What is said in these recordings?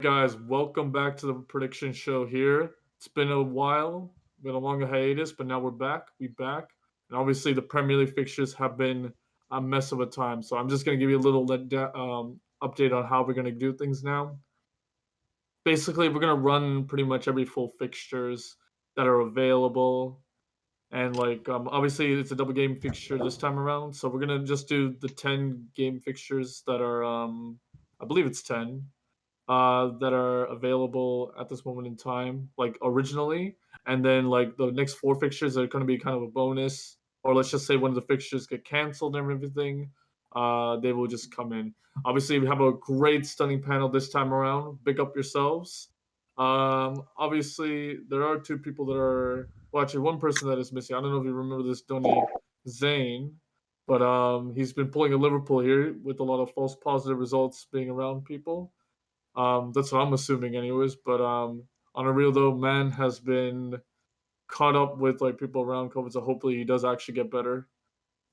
guys, welcome back to the prediction show here. It's been a while, been a long hiatus, but now we're back. We back. And obviously the Premier League fixtures have been a mess of a time. So I'm just going to give you a little update on how we're going to do things now. Basically, we're going to run pretty much every full fixtures that are available. And obviously it's a double game fixture this time around. So we're going to just do the 10 game fixtures that are I believe it's 10 that are available at this moment in time, like originally, and then like the next four fixtures are going to be kind of a bonus, or let's just say when the fixtures get canceled and everything, they will just come in. Obviously, we have a great, stunning panel this time around. Big up yourselves. Obviously, there are two people that are well, actually, one person that is missing. I don't know if you remember this, Donny Zane. But he's been pulling a Liverpool here with a lot of false positive results being around people. That's what I'm assuming, anyways. But on a real though, man has been caught up with like people around COVID, so hopefully he does actually get better.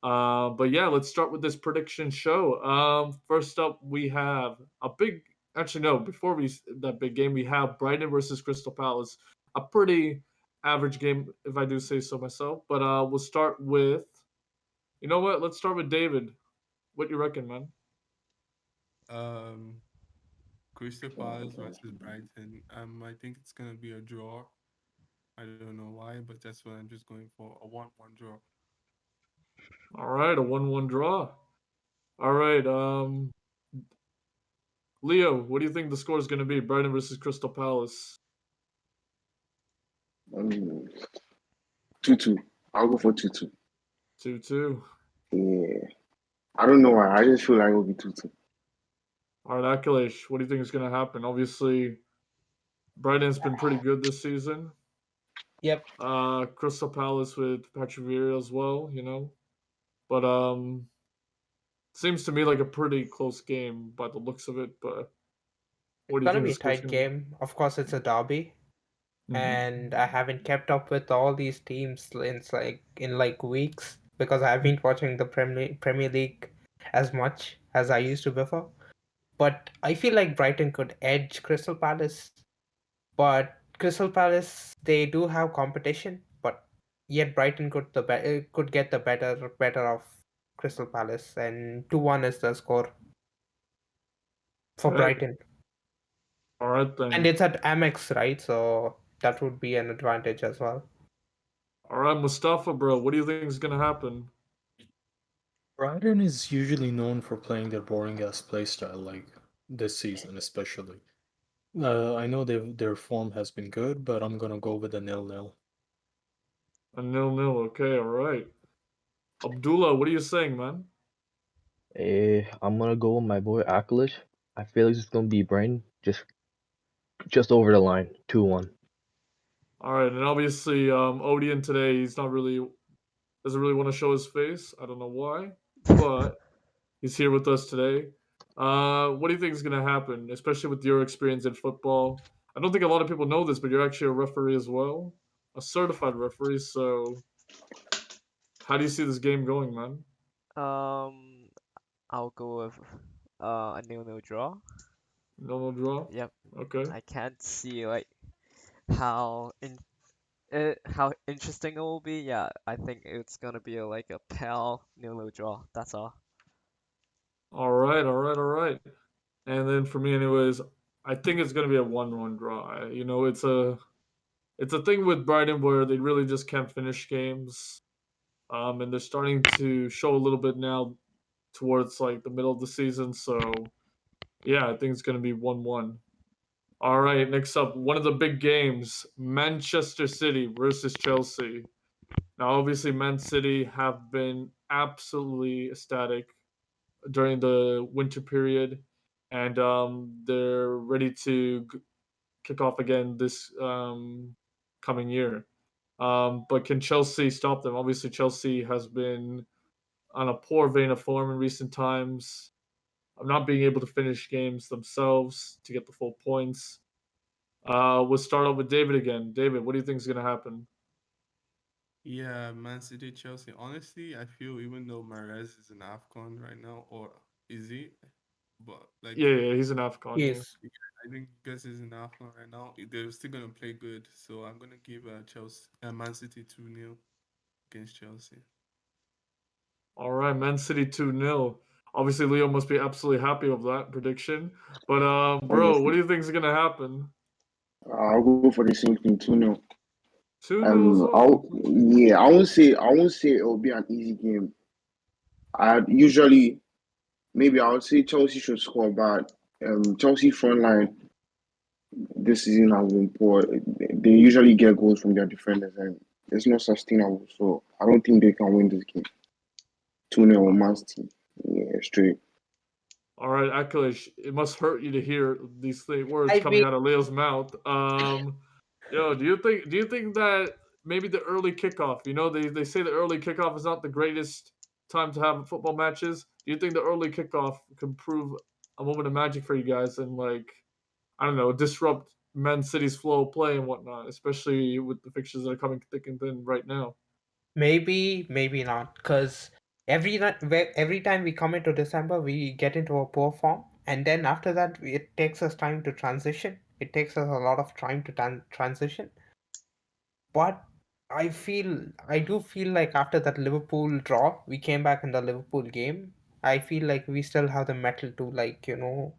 But yeah, let's start with this prediction show. First up, we have a big. Actually, no. Before we that big game, we have Brighton versus Crystal Palace. A pretty average game, if I do say so myself. But we'll start with. You know what? Let's start with David. What do you reckon, man? Um, Crystal Palace versus Brighton. I think it's gonna be a draw. I don't know why, but that's what I'm just going for, a 1-1 draw. All right, a 1-1 draw. All right, Leo, what do you think the score is going to be? Brighton versus Crystal Palace. Um, 2-2. I'll go for 2-2. 2-2. Yeah. I don't know why. I just feel like it'll be 2-2. All right, Akilish, what do you think is going to happen? Obviously, Brighton's been pretty good this season. Yep. Crystal Palace with Patrick Vieira as well, But seems to me like a pretty close game by the looks of it. But what It's do you gonna think the be a score's tight going to be? game. Of course, it's a derby, Mm-hmm. and I haven't kept up with all these teams in weeks because I haven't watching the Premier League as much as I used to before. But I feel like Brighton could edge Crystal Palace. But Crystal Palace, they do have competition, but yet Brighton could get the better of Crystal Palace, and 2-1 is the score for Okay. Brighton. All right And then. it's at Amex, right? So that would be an advantage as well. All right, Mustafa, bro, what do you think is going to happen? Brighton is usually known for playing their boring ass playstyle, like this season especially. I know their form has been good, but I'm gonna go with a nil-nil. A 0-0. Okay, all right. Abdullah, what are you saying, man? I'm gonna go with my boy Akalish. I feel like it's gonna be Brighton just over the line, 2-1. All right, and obviously, Odion today, he's not really doesn't really want to show his face. I don't know why, but he's here with us today. What do you think is going to happen, especially with your experience in football? I don't think a lot of people know this, but you're actually a referee as well, a certified referee. So, how do you see this game going, man? Um, I'll go with a nil-nil draw. No draw. Yep, Okay. I can't see like how how interesting it will be. Yeah, I think it's gonna be like a pale nil-nil draw. That's all. All right. All right. All right. And then for me, anyways, I think it's going to be a 1-1 draw. It's a thing with Brighton where they really just can't finish games. And they're starting to show a little bit now towards like the middle of the season. So yeah, I think it's going to be 1-1. All right, next up, one of the big games: Manchester City versus Chelsea. Now, obviously, Man City have been absolutely ecstatic during the winter period, and they're ready to kick off again this coming year. But can Chelsea stop them? Obviously, Chelsea has been on a poor vein of form in recent times, of not being able to finish games themselves to get the full points. We'll start off with David again. David, what do you think is going to happen? Yeah, Man City, Chelsea. Honestly, I feel even though Mahrez is an AFCON right now, or is he? but like Yeah, he's an AFCON. Yeah. Yes. I think guess is in Arsenal right now. They're still gonna play good, so I'm gonna give Chelsea, Man City 2-0 against Chelsea. All right, Man City 2-0. Obviously, Leo must be absolutely happy with that prediction. But bro, what Obviously. do you think is gonna happen? I'll go for the same thing, 2-0. 2-0 as well. Yeah, I won't say it'll be an easy game. I usually maybe I would say Chelsea should score, but Chelsea front line this season has been poor. They usually get goals from their defenders, and it's not sustainable. So I don't think they can win this game. 2-0 Man City. Yeah, straight. All right, Akilish, it must hurt you to hear these words I coming mean, out of Leo's mouth. Yo, do you think that maybe the early kickoff? You know, they say the early kickoff is not the greatest time to have football matches. Do you think the early kickoff could prove a moment of magic for you guys and like I don't know, disrupt Man City's flow of play and whatnot, especially with the fixtures that are coming thick and thin right now? maybe not, because every time we come into December, we get into a poor form, and then after that, it takes us time to transition. It takes us a lot of time to transition. But I do feel like after that Liverpool draw, we came back in the Liverpool game. I feel like we still have the metal to like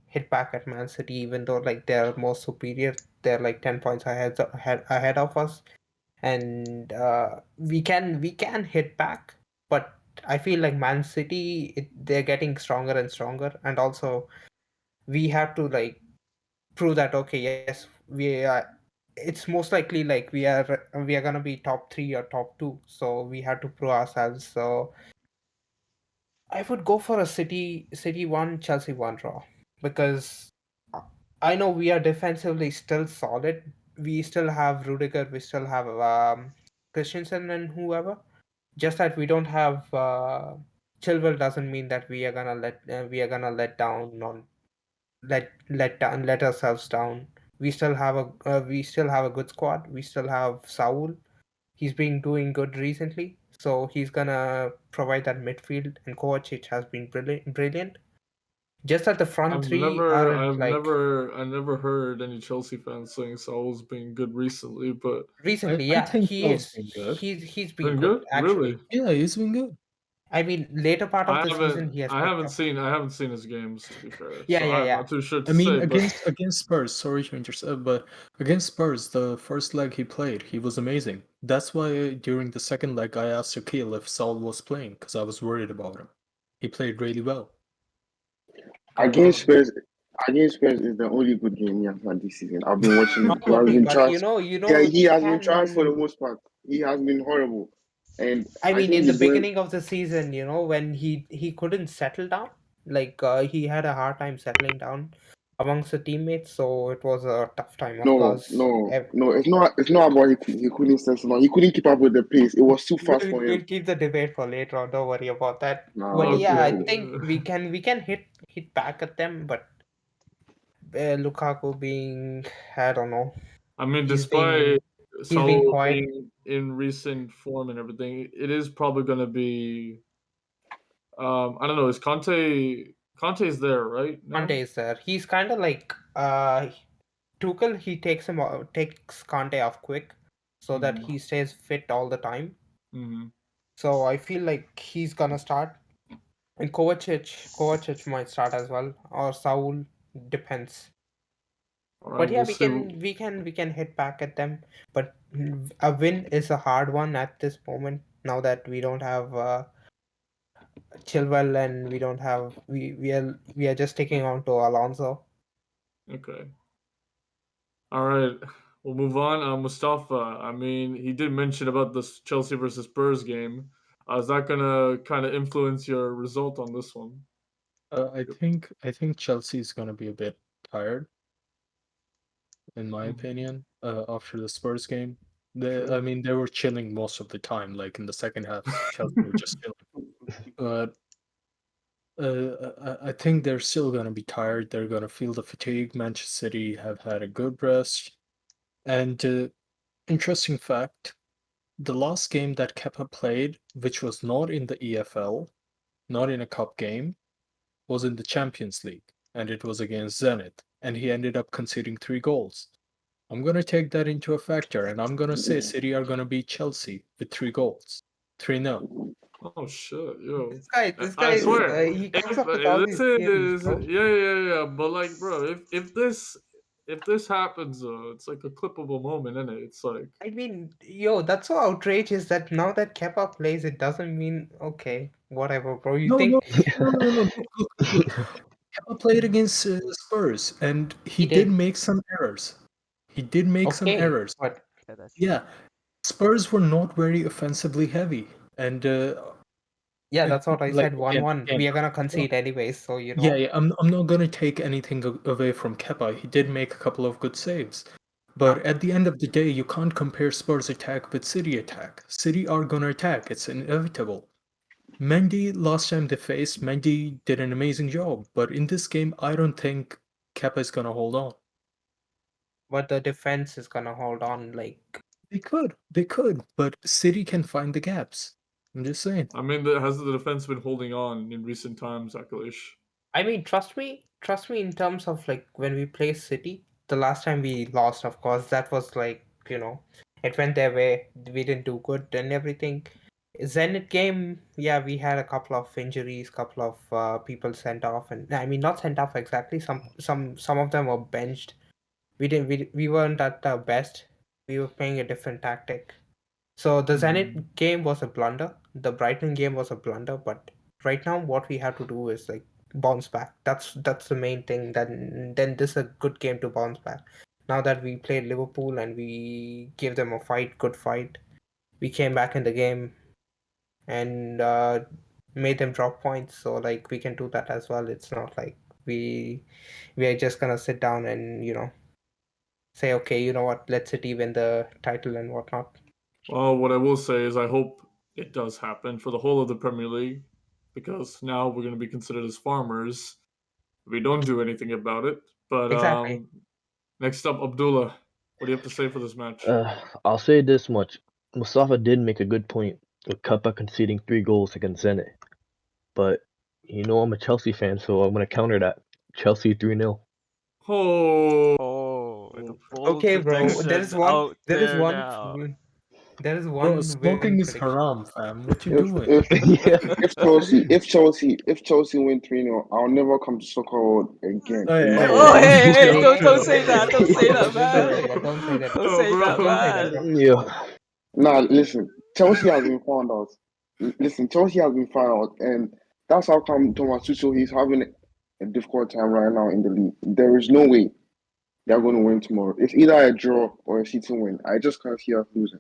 hit back at Man City, even though like they're more superior. They're like 10 points ahead of us, and we can hit back. But I feel like Man City, they're getting stronger and stronger, and also we have to like prove that okay, yes, we are. It's most likely like we are gonna be top three or top two, so we have to prove ourselves. So I would go for a City one, Chelsea one draw, because uh, I know we are defensively still solid. We still have Rudiger, we still have Christensen and whoever. Just that we don't have Chilwell doesn't mean that we are gonna let down on let ourselves down. We still have a good squad. We still have Saul. He's been doing good recently, so he's gonna provide that midfield. And Kovacic has been brilliant. Just that the front I've three never, aren't I've like never, I never heard any Chelsea fans saying Saul's been good recently, but recently. I Yeah, think he Saul's is. been good. He's been been good good, really. actually. Yeah, he's been good. I mean, later part of I the season haven't, he has I picked haven't up. seen, I haven't seen his games to be fair, Yeah, so yeah, I'm yeah. not too sure to I mean, say. But against Spurs, sorry to interrupt, but against Spurs, the first leg he played, he was amazing. That's why during the second leg, I asked Akil if Saul was playing because I was worried about him. He played really well. Against Spurs, against Spurs is the only good game he has had this season. I've been watching him. He has Probably, been but trashed. Yeah, he he has been trashed for the can. most part. He has been horrible, and I I mean, think in the he's going. beginning of the season, when he couldn't settle down, like he had a hard time settling down amongst the teammates, so it was a tough time. Of No, course, no, no. It's not. It's not about he couldn't settle down. He couldn't keep up with the pace. It was too fast for we'll him. keep the debate for later on. Don't worry about that. But Nah, yeah, I okay, careful. think we can hit back at them. But Lukaku being, I don't know, I mean, he's despite being he's being Saul quiet. being in recent form and everything, it is probably going to be. I don't know. Is Conte's there right Conte now? is there. He's kind of like Tuchel. He takes Conte off quick, so that Mm-hmm. he stays fit all the time. Mm-hmm. So I feel like he's gonna start, and Kovacic might start as well, or Saul, depends. All right, But yeah, we'll we see. can we can we can hit back at them. But a win is a hard one at this moment. Now that we don't have Chilwell, and we don't have we are just taking on to Alonso. Okay. All right. We'll move on. Mustafa. I mean, he did mention about this Chelsea versus Spurs game. Is that gonna kind of influence your result on this one? I think Chelsea is gonna be a bit tired, in my Mhm. opinion, after the Spurs game. I True. mean, they were chilling most of the time. Like in the second half, Chelsea were just chilling. But I think they're still gonna be tired. They're gonna feel the fatigue. Manchester City have had a good rest. And interesting fact, the last game that Kepa played, which was not in the EFL, not in a cup game, was in the Champions League. and it was against Zenit, and he ended up conceding 3 goals. I'm gonna take that into a factor, and I'm gonna say City are gonna beat Chelsea with 3 goals, 3-0. Oh shit, yo! This I guy is swear, he comes if up with all this these theories, is bro. yeah, but like, bro, if this happens, it's like a clippable moment, isn't it? It's like, I mean, yo, that's so outrageous that now that Kepa plays, it doesn't mean okay, whatever, bro. You No, no, think no. Look. Kepa played against Spurs, and he he did did make some errors. He did make some okay, errors. but Yeah, that's true. Yeah, Spurs were not very offensively heavy, and yeah, that's what I like said. again, 1-1. again, We are gonna concede anyways, so you yeah, know. yeah. I'm not gonna take anything away from Kepa. He did make a couple of good saves, but Ah, at the end of the day, you can't compare Spurs attack with City attack. City are gonna attack. It's inevitable. Mendy, last time they faced, Mendy did an amazing job, but in this game, I don't think Kepa is gonna hold on. but the defense is gonna hold on. Like, They could, but City can find the gaps. I'm just saying. I mean, has the defense been holding on in recent times, Akalish? I mean, trust me. In terms of like when we play City, the last time we lost, of course, that was like it went their way. We didn't do good and everything. Zenit game, yeah, we had a couple of injuries, couple of people sent off, and I mean not sent off exactly. Some of them were benched. We weren't at our best. We were playing a different tactic. So the Zenit game was a blunder. The Brighton game was a blunder. But right now, what we have to do is like bounce back. That's the main thing. Then this is a good game to bounce back. Now that we played Liverpool and we gave them a fight, good fight, we came back in the game and made them drop points. So like we can do that as well. It's not like we are just gonna sit down and say okay, you know what, let's City win the title and whatnot. Well, what I will say is I hope it does happen for the whole of the Premier League, because now we're going to be considered as farmers if we don't do anything about it. But Exactly. next up, Abdullah, what do you have to say for this match? I'll say this much. Mustafa did make a good point with Kepa conceding 3 goals against Zenit. But I'm a Chelsea fan, so I'm gonna counter that. Chelsea 3-0. Oh, Oh, the bold Okay, bro. prediction out there now. There is Bro, one win smoking is prediction. haram, fam. What you If doing? if Yeah. if Chelsea win 3-0, I'll never come to Soccerworld again Hey, in my hey, Oh, life. hey, hey, hey, chill, don't chill. say that. Don't say that, Don't man. say that. Don't say that. Don't oh, say that, Don't say that, bro. bro. Yeah. Nah, listen, Chelsea has been found out. Listen, Chelsea has been found out, and that's how come Thomas Tuchel he's having a difficult time right now in the league. There is no way they're going to win tomorrow. It's either a draw or a City win. I just can't see us losing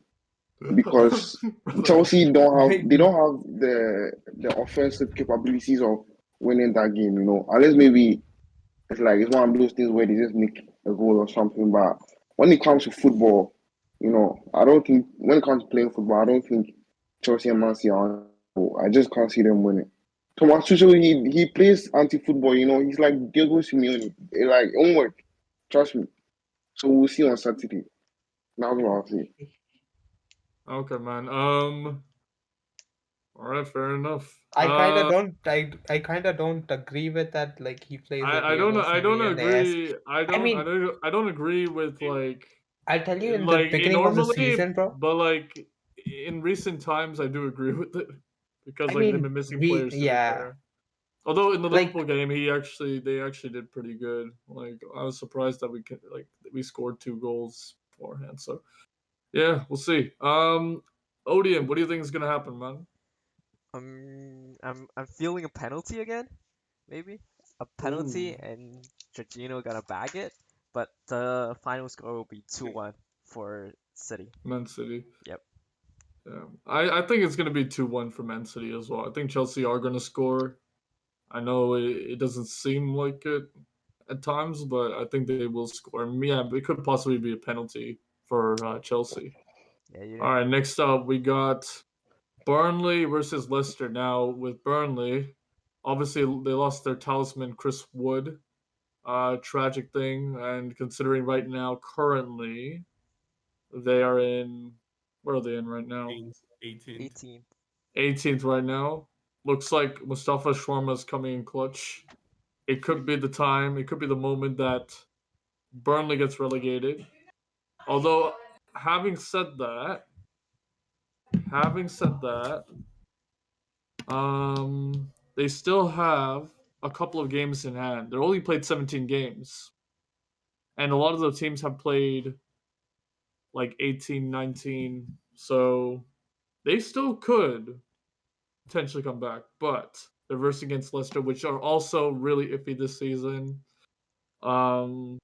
because Brother. Chelsea Wait, don't have the offensive capabilities of winning that game. Unless maybe it's one of those things where they just nick a goal or something. But when it comes to football, I don't think when it comes to playing football, I don't think Chelsea and Man City are. I just can't see them winning. Thomas Tuchel, he plays anti-football. He's like Diego Simeone. Like, it won't work. Trust me. So we'll see on Saturday. That's what I'll say. Okay, man. All right, fair enough. I kind of don't agree with that. Like he plays a I Diego don't Simeone-esque. agree. I mean, I don't agree with I'll tell you in the beginning of the normally, season, bro. but in recent times, I do agree with it because I like they've mean, been missing we players. To be yeah, fair, although in the like Liverpool game, they actually did pretty good. Like I was surprised that we scored 2 goals beforehand. So yeah, we'll see. Odium, what do you think is gonna happen, man? I'm feeling a penalty again, maybe a penalty, Ooh, and Jorginho gonna bag it. But the final score will be 2-1 for City. Man City. Yep. Yeah, I think it's gonna be 2-1 for Man City as well. I think Chelsea are gonna score. I know it doesn't seem like it at times, but I think they will score. And yeah, it could possibly be a penalty for Chelsea. Yeah, you All know. right, next up we got Burnley versus Leicester. Now with Burnley, obviously they lost their talisman Chris Wood. Tragic thing, and considering right now currently they are in where are they in right now? 18th. 18th right now. Looks like Mustafa Shawarma's coming in clutch. it could be the time, it could be the moment that Burnley gets relegated. Although, having said that, having said that, they still have a couple of games in hand. They're only played 17 games, and a lot of the teams have played like 18, 19. So they still could potentially come back, but they're versus against Leicester, which are also really iffy this season. Um,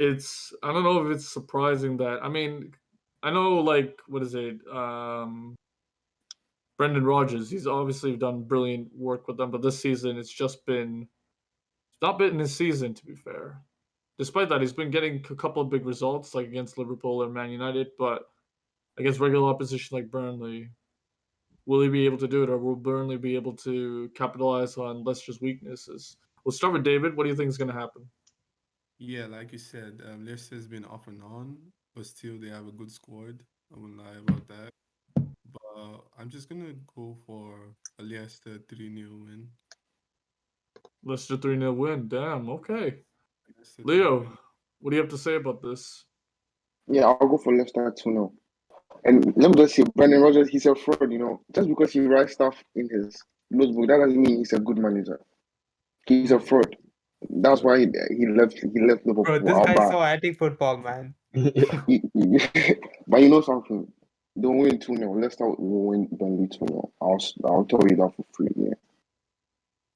I don't know if it's surprising that I know like what is it? Brendan Rodgers. He's obviously done brilliant work with them, but this season it's not been his season to be fair. Despite that, he's been getting a couple of big results like against Liverpool or Man United, but against regular opposition like Burnley, will he be able to do it, or will Burnley be able to capitalize on Leicester's weaknesses? We'll start with David. What do you think is going to happen? Yeah, like you said, Leicester's been off and on, but still they have a good squad. I won't lie about that. But I'm just gonna go for a Leicester 3-0 win. Leicester 3-0 win. Damn, okay. Leicester 3-0 Leo, win. what do you have to say about this? Yeah, I'll go for Leicester 2-0. And let me just say, Brendan Rodgers, he's a fraud, Just because he writes stuff in his notebook, that doesn't mean he's a good manager. He's a fraud. That's why he left Liverpool. Bro, this guy's so anti-football, man. But you know something? Don't win 2-0. Leicester will win Burnley 2-0. I'll tell you that for free. Yeah.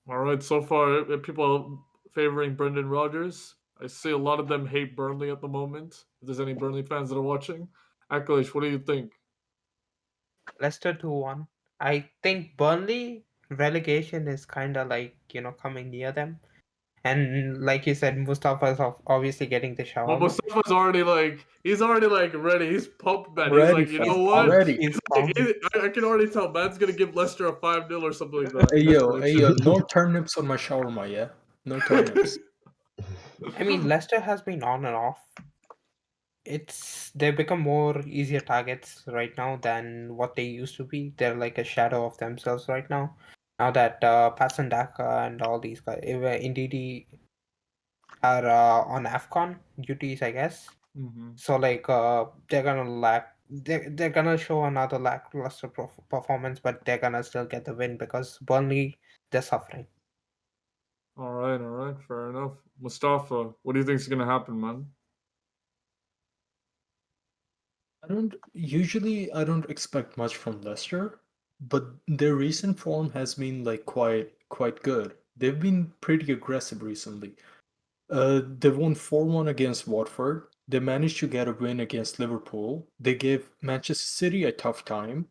All right, so far people are favoring Brendan Rodgers. I see a lot of them hate Burnley at the moment. If there's any Burnley fans that are watching, Akalish, what do you think? Leicester 2-1. I think Burnley relegation is kind of like, coming near them. And like you said, Mustafa's obviously getting the Well, shawarma. Mustafa's already ready. He's pumped, man. Ready, He's like, you fam. know what? Ready. He's I can already tell man's gonna give Leicester a 5-0 or something like that. Hey That's yo, prediction. no turnips on my shawarma, yeah? No turnips. I mean, Leicester has been on and off. They've become more easier targets right now than what they used to be. They're like a shadow of themselves right now. Now that Patson Daka and all these guys, Ndidi are on AFCON duties, I guess. Mhm. So like they're gonna show another lackluster performance, but they're gonna still get the win because Burnley, they're suffering. All right, fair enough. Mustafa, what do you think is gonna happen, man? I don't expect much from Leicester, but their recent form has been like quite good. They've been pretty aggressive recently. They won 4-1 against Watford. They managed to get a win against Liverpool. They gave Manchester City a tough time.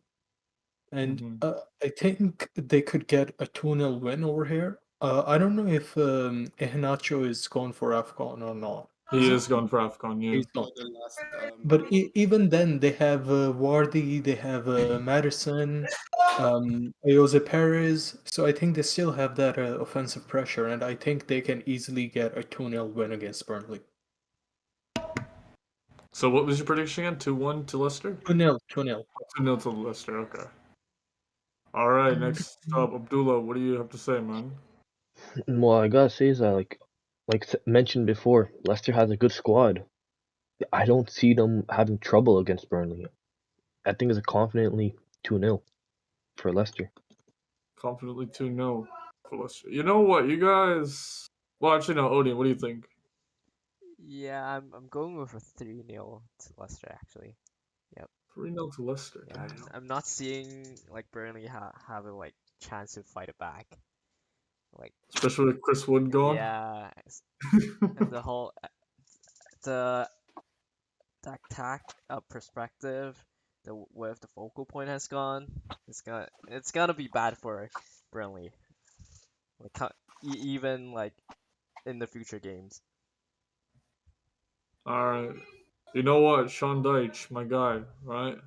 And Mhm. I think they could get a 2-0 win over here. I don't know if Iheanacho is going for AFCON or not. He is going for AFCON, yeah. He's For not. the last But even then, they have Wardy, they have Madison, Jose Perez. So I think they still have that offensive pressure, and I think they can easily get a 2-0 win against Burnley. So what was your prediction again? 2-1 to Leicester? 2-0, 2-0. 2-0 to Leicester, okay. All right, next up, Abdullah, what do you have to say, man? Well, I gotta say is that mentioned before, Leicester has a good squad. I don't see them having trouble against Burnley. I think it's a confidently 2-0 for Leicester. Confidently 2-0 for Leicester. You know what, you guys... Well, actually, no, Odin, what do you think? Yeah, I'm going with a 3-0 to Leicester actually. 3-0 to Leicester, Yeah, damn. I'm not seeing like Burnley have a like chance to fight it back. Like Especially with Chris Wood gone. yeah, and the whole the attack perspective, where the focal point has gone, it's gonna be bad for Burnley. Like even like in the future games. Alright. You know what? Sean Dyche, my guy, right?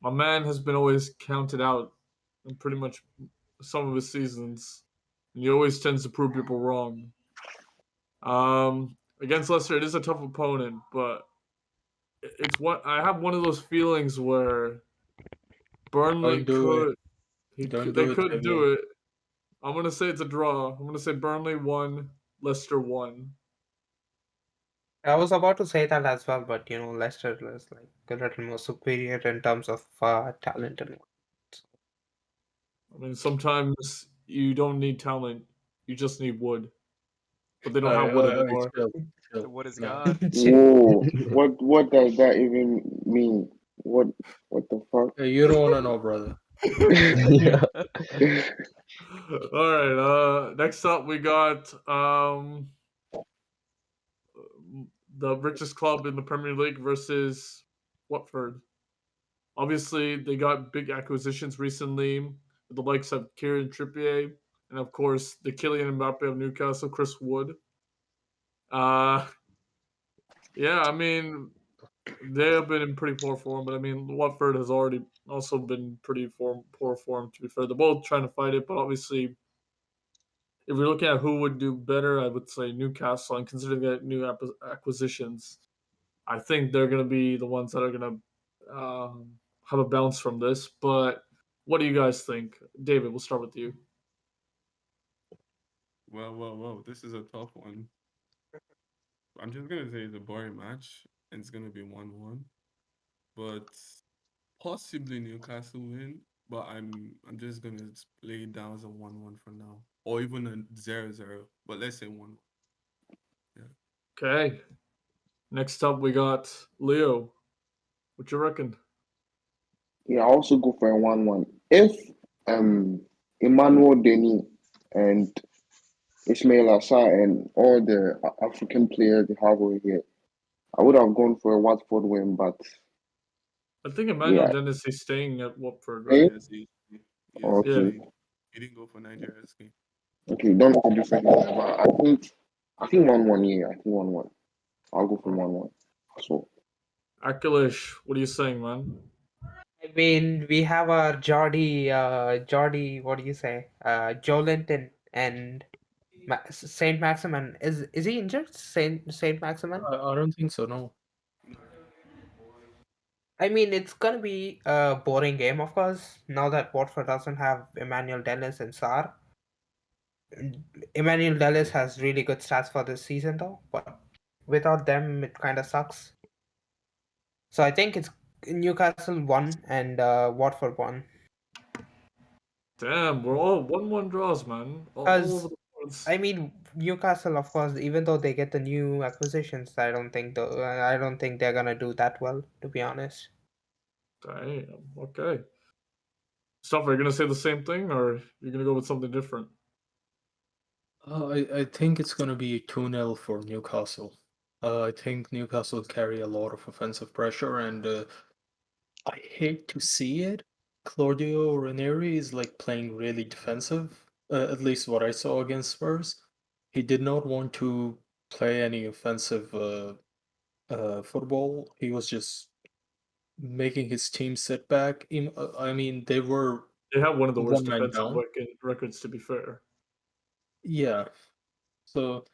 My man has been always counted out in pretty much some of his seasons. And he always tends to prove people wrong. Against Leicester, it is a tough opponent, but it's what I have one of those feelings where Burnley Don't do it. could Don't they do it, could Javier. do it. I'm gonna say it's a draw. I'm gonna say Burnley 1, Leicester 1. I was about to say that as well, but Leicester is like a little more superior in terms of talent and I mean, sometimes you don't need talent; you just need wood. But they don't have wood Alright, anymore. chill, The chill. wood is No. gone. Whoa, what does that even mean? What the fuck? You don't wanna know, brother. Yeah. All right. Next up, we got the richest club in the Premier League versus Watford. Obviously, they got big acquisitions recently with the likes of Kieran Trippier and, of course, the Kylian Mbappe of Newcastle, Chris Wood. Uh, yeah, I mean, they have been in pretty poor form, but I mean, Watford has already also been pretty poor form. To be fair, they're both trying to fight it, but obviously, if we're looking at who would do better, I would say Newcastle. And considering that new acquisitions, I think they're going to be the ones that are going to have a bounce from this. But what do you guys think, David? We'll start with you. Well. This is a tough one. I'm just gonna say it's a boring match, and it's gonna be 1-1. But possibly Newcastle win. But I'm just gonna lay it down as a 1-1 for now, or even a 0-0. But let's say 1. Yeah. Okay. Next up, we got Leo. What you reckon? Yeah, I also go for a 1-1. If um Emmanuel Denis and Ismail Assar and all the African players they have over here, I would have gone for a Watford win, but I think Emmanuel yeah, Dennis is staying at Watford, eh? right? Yes, yes, he Yeah. Okay, stayed. He didn't go for Nigeria's game. okay, don't know the difference, but I think 1-1. Yeah, I think 1-1. I'll go for 1-1. So Akilish, what are you saying, man? I mean, we have our Jordi, what do you say? Joelinton and Saint Maximin. Is he injured? Saint Maximin? I don't think so, no. I mean, it's gonna be a boring game, of course. Now that Watford doesn't have Emmanuel Dennis and Sar. Emmanuel Dennis has really good stats for this season, though. But without them, it kind of sucks. So I think it's Newcastle 1 and Watford 1. Damn, we're all 1-1 draws, man. All over Because the boards. I mean, Newcastle, of course, even though they get the new acquisitions, I don't think they're gonna do that well, to be honest. Damn. Okay. Stuff, are you gonna say the same thing, or you're gonna go with something different? I think it's gonna be 2-0 for Newcastle. I think Newcastle carry a lot of offensive pressure, and I hate to see it. Claudio Ranieri is like playing really defensive. At least what I saw against Spurs. He did not want to play any offensive football. He was just making his team sit back. I mean, they were They have one of the worst one man defensive down. records, to be fair. Yeah. So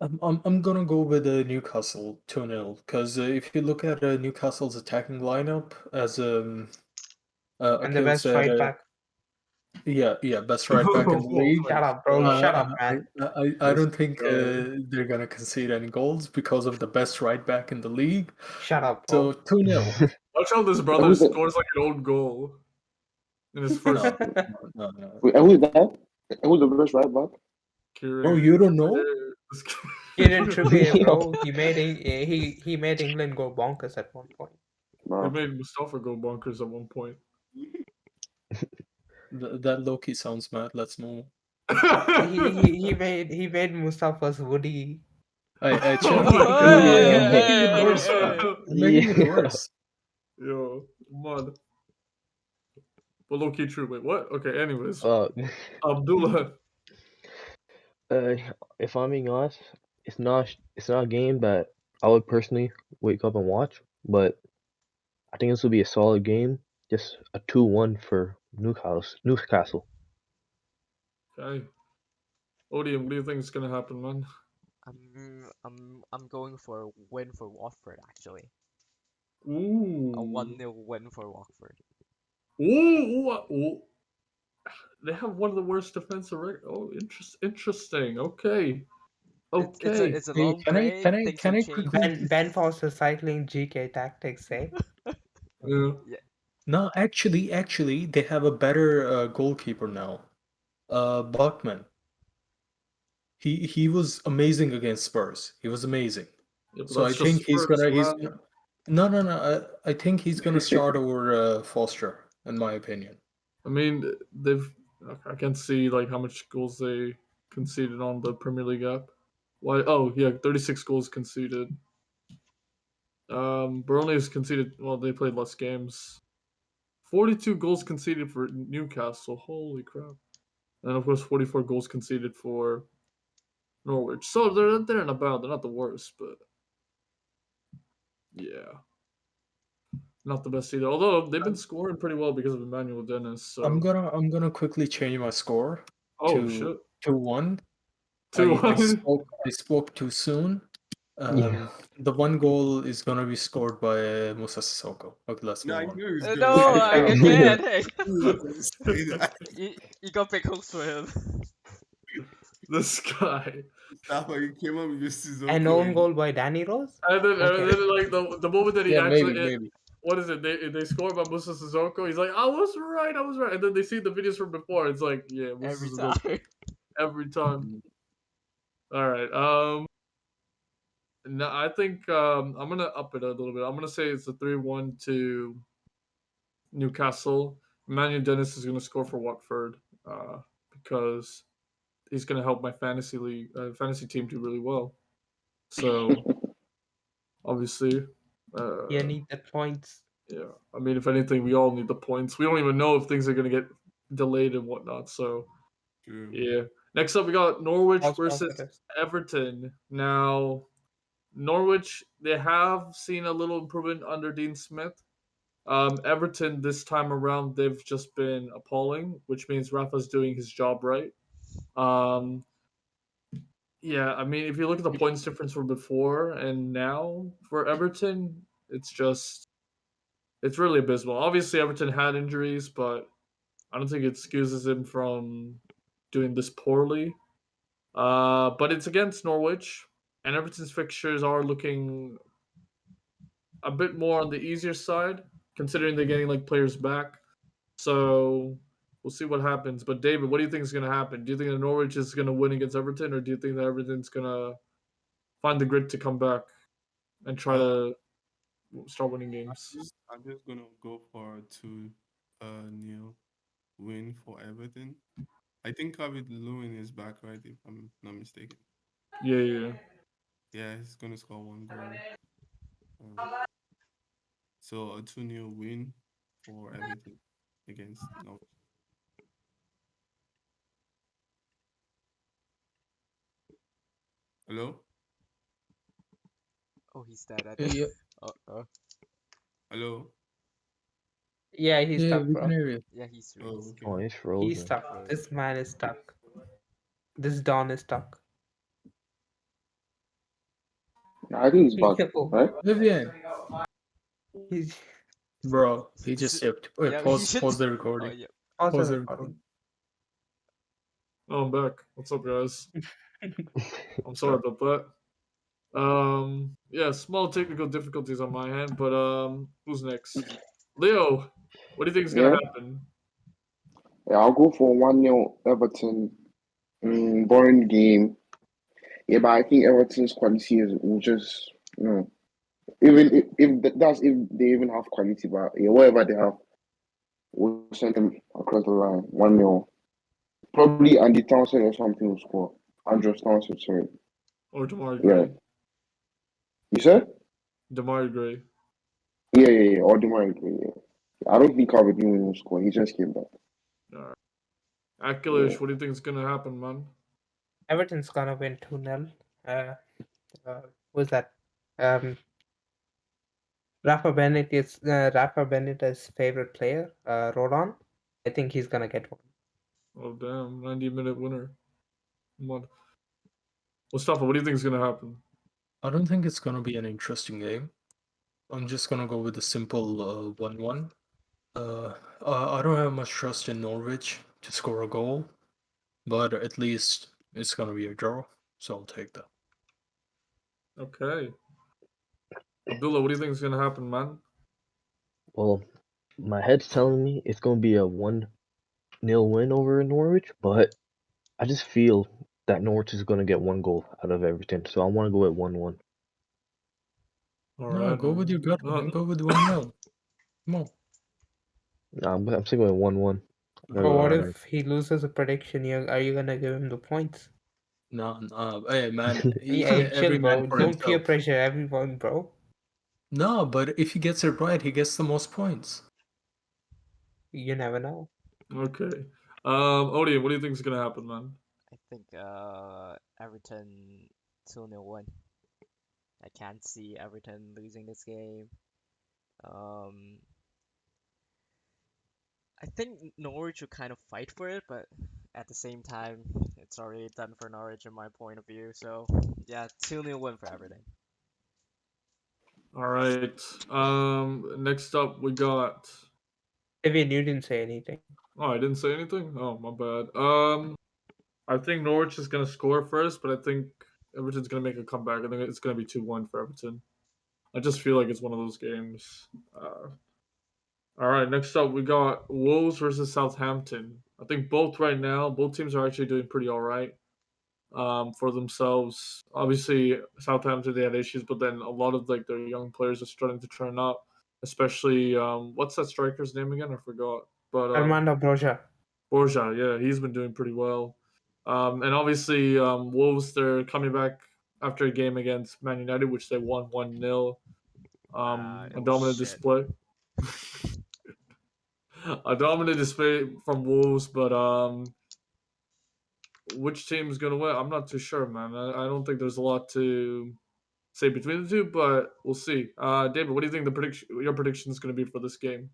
I'm gonna go with Newcastle 2-0 because if you look at Newcastle's attacking lineup, as And the Akil best said, right back. yeah, best right back in the Oh league. my Shut up, bro. god. Shut Uh, up, man. I This don't think guy. they're gonna concede any goals because of the best right back in the league. Shut up, So bro. 2-0. Watch how this brother who's the scores like an old goal in his No, first no. wait, who's that? Who's the best right back? Bro, Kieran you don't know? Trippier. Kieran Trippier, Yo. bro. He made England go bonkers at one point. He Bro, made Mustafa go bonkers at one point. That Loki sounds mad. Let's move. He made Mustafa's Woody. I chill. You're Hey, making it hey, worse, man. hey. You're making it Yeah. worse. Yo, mud. But low key true. Wait, what? Okay, anyways. Uh, Abdullah. uh, if I'm being honest, it's not a game that I would personally wake up and watch, but I think this will be a solid game. Just a 2-1 for Newcastle. Newcastle. Okay. Odium, what do you think is gonna happen, man? I'm going for a win for Watford actually. A Ooh. 1-0 win for Watford. Ooh. They have one of the worst defensive record. Oh, interesting. Okay. It's a Hey, long break. Things can have I changed. quickly? Ben Foster cycling GK tactics, eh? Yeah. Yeah, No, actually, they have a better goalkeeper now. Buckman. He was amazing against Spurs. He was amazing. Yeah, but So I that's just think Spurs, he's man. no. I think he's gonna start over Foster, in my opinion. I mean, they've. I can't see like how much goals they conceded on the Premier League app. Why? Oh, yeah, 36 goals conceded. Burnley has conceded. Well, they played less games. 42 goals conceded for Newcastle. Holy crap! And of course, 44 goals conceded for Norwich. So they're in about. They're not the worst, but yeah, not the best either. Although they've been scoring pretty well because of Emmanuel Dennis. So I'm gonna quickly change my score oh to shit, 2-1. 2-1. I spoke too soon. Yeah. The one goal is gonna be scored by Musa Sissoko. Okay, let's No, move I on. knew he was gonna no, say I that. can't. Hey, I knew he was gonna say that. you got big hopes for him. This guy. Mustafa, you came up with your An Sissoko own and goal by Danny Rose? And then, Okay. like the moment that he Yeah, actually maybe. what is it? They score by Musa Sissoko. He's like, I was right. And then they see the videos from before. It's like, yeah, Musa Every Sissoko time. every time. All right. No, I think I'm gonna up it a little bit. I'm gonna say it's a 3-1 to Newcastle. Emmanuel Dennis is gonna score for Watford because he's gonna help my fantasy team do really well. So obviously, You need the points. yeah. I mean, if anything, we all need the points. We don't even know if things are gonna get delayed and whatnot. So True. yeah. Next up, we got Norwich False versus positives. Everton. Now, Norwich, they have seen a little improvement under Dean Smith. Everton this time around, they've just been appalling, which means Rafa's doing his job right. Um, yeah, I mean, if you look at the points difference from before and now for Everton, it's really abysmal. Obviously, Everton had injuries, but I don't think it excuses him from doing this poorly. But it's against Norwich, and Everton's fixtures are looking a bit more on the easier side, considering they're getting like players back. So we'll see what happens. But David, what do you think is going to happen? Do you think that Norwich is going to win against Everton, or do you think that Everton's going to find the grit to come back and try to start winning games? I'm just gonna go for a 2-0 win for Everton. I think David Lewin is back, right? If I'm not mistaken. Yeah. Yeah, he's gonna score one goal. So a 2-0 win for Everton against Norwich. Hello? Oh, he's dead. I think. Yeah, Hello? Yeah, he's yeah, stuck, we can bro. he's Yeah, he's Oh, really. okay. Oh, he's He's frozen. stuck. This man is stuck. This Don is stuck. I think he's back, Yo, right? Vivian, he's bro. He just skipped. Wait, Yeah, he should. pause the Oh recording. yeah. also Pause the recording. recording. Oh, I'm back. What's up, guys? I'm sorry about that. Yeah, small technical difficulties on my end, but who's next? Leo, what do you think is Yeah, gonna happen? yeah, I'll go for 1-0 Everton. Boring game. Yeah, but I think Everton's quality will just, even if they even have quality, but yeah, whatever they have, we'll send them across the line. 1-0. Probably Andy Townsend or something will score. Andrew Townsend, sorry. Or Damari Yeah. Gray? You said? Damari Gray. Yeah. Or Demar, yeah. I don't think Calvert Lewin will score. He just came back. Alright. Akilish, what do you think is gonna happen, man? Everton's gonna win 2-0. Who's that? Rafa Benitez's favorite player, Rodon. I think he's gonna get one. Oh damn, 90-minute winner. Come on. Mustafa, what do you think is gonna happen? I don't think it's gonna be an interesting game. I'm just gonna go with a simple 1-1. I don't have much trust in Norwich. to score a goal, but at least it's gonna be a draw, so I'll take that. Okay. Abdullah, what do you think is gonna happen, man? Well, my head's telling me it's gonna be a 1-0 win over Norwich, but I just feel that Norwich is gonna get one goal out of Everton, so I want to go at 1-1. All No, right, go with your gut, man. Go with 1-0. Come on. I'm still going 1-1. But what Alright. if he loses a prediction? Are you gonna give him the points? No, hey man, Yeah, chill, every man bro. for Don't peer himself. pressure everyone, bro. No, but if he gets it right, he gets the most points. You never know. Okay. Odie, what do you think is gonna happen, man? I think Everton 2-0 win. I can't see Everton losing this game. Um, I think Norwich will kind of fight for it, but at the same time, it's already done for Norwich in my point of view. So yeah, 2-0 win for Everton. All right. Next up we got. Vivian, you didn't say anything. Oh, I didn't say anything. Oh, my bad. I think Norwich is gonna score first, but I think Everton's gonna make a comeback. I think it's gonna be 2-1 for Everton. I just feel like it's one of those games. All right. Next up we got Wolves versus Southampton. I think both teams are actually doing pretty all right. For themselves. Obviously, Southampton they had issues, but then a lot of like their young players are starting to turn up. Especially what's that striker's name again? I forgot. But Armando Broja. Borja, yeah, he's been doing pretty well. And obviously, Wolves they're coming back after a game against Man United, which they won 1-0. It A was dominant shit. display. A dominant display from Wolves, but which team's gonna win? I'm not too sure, man. I don't think there's a lot to say between the two, but we'll see. David, what do you think your prediction is going to be for this game?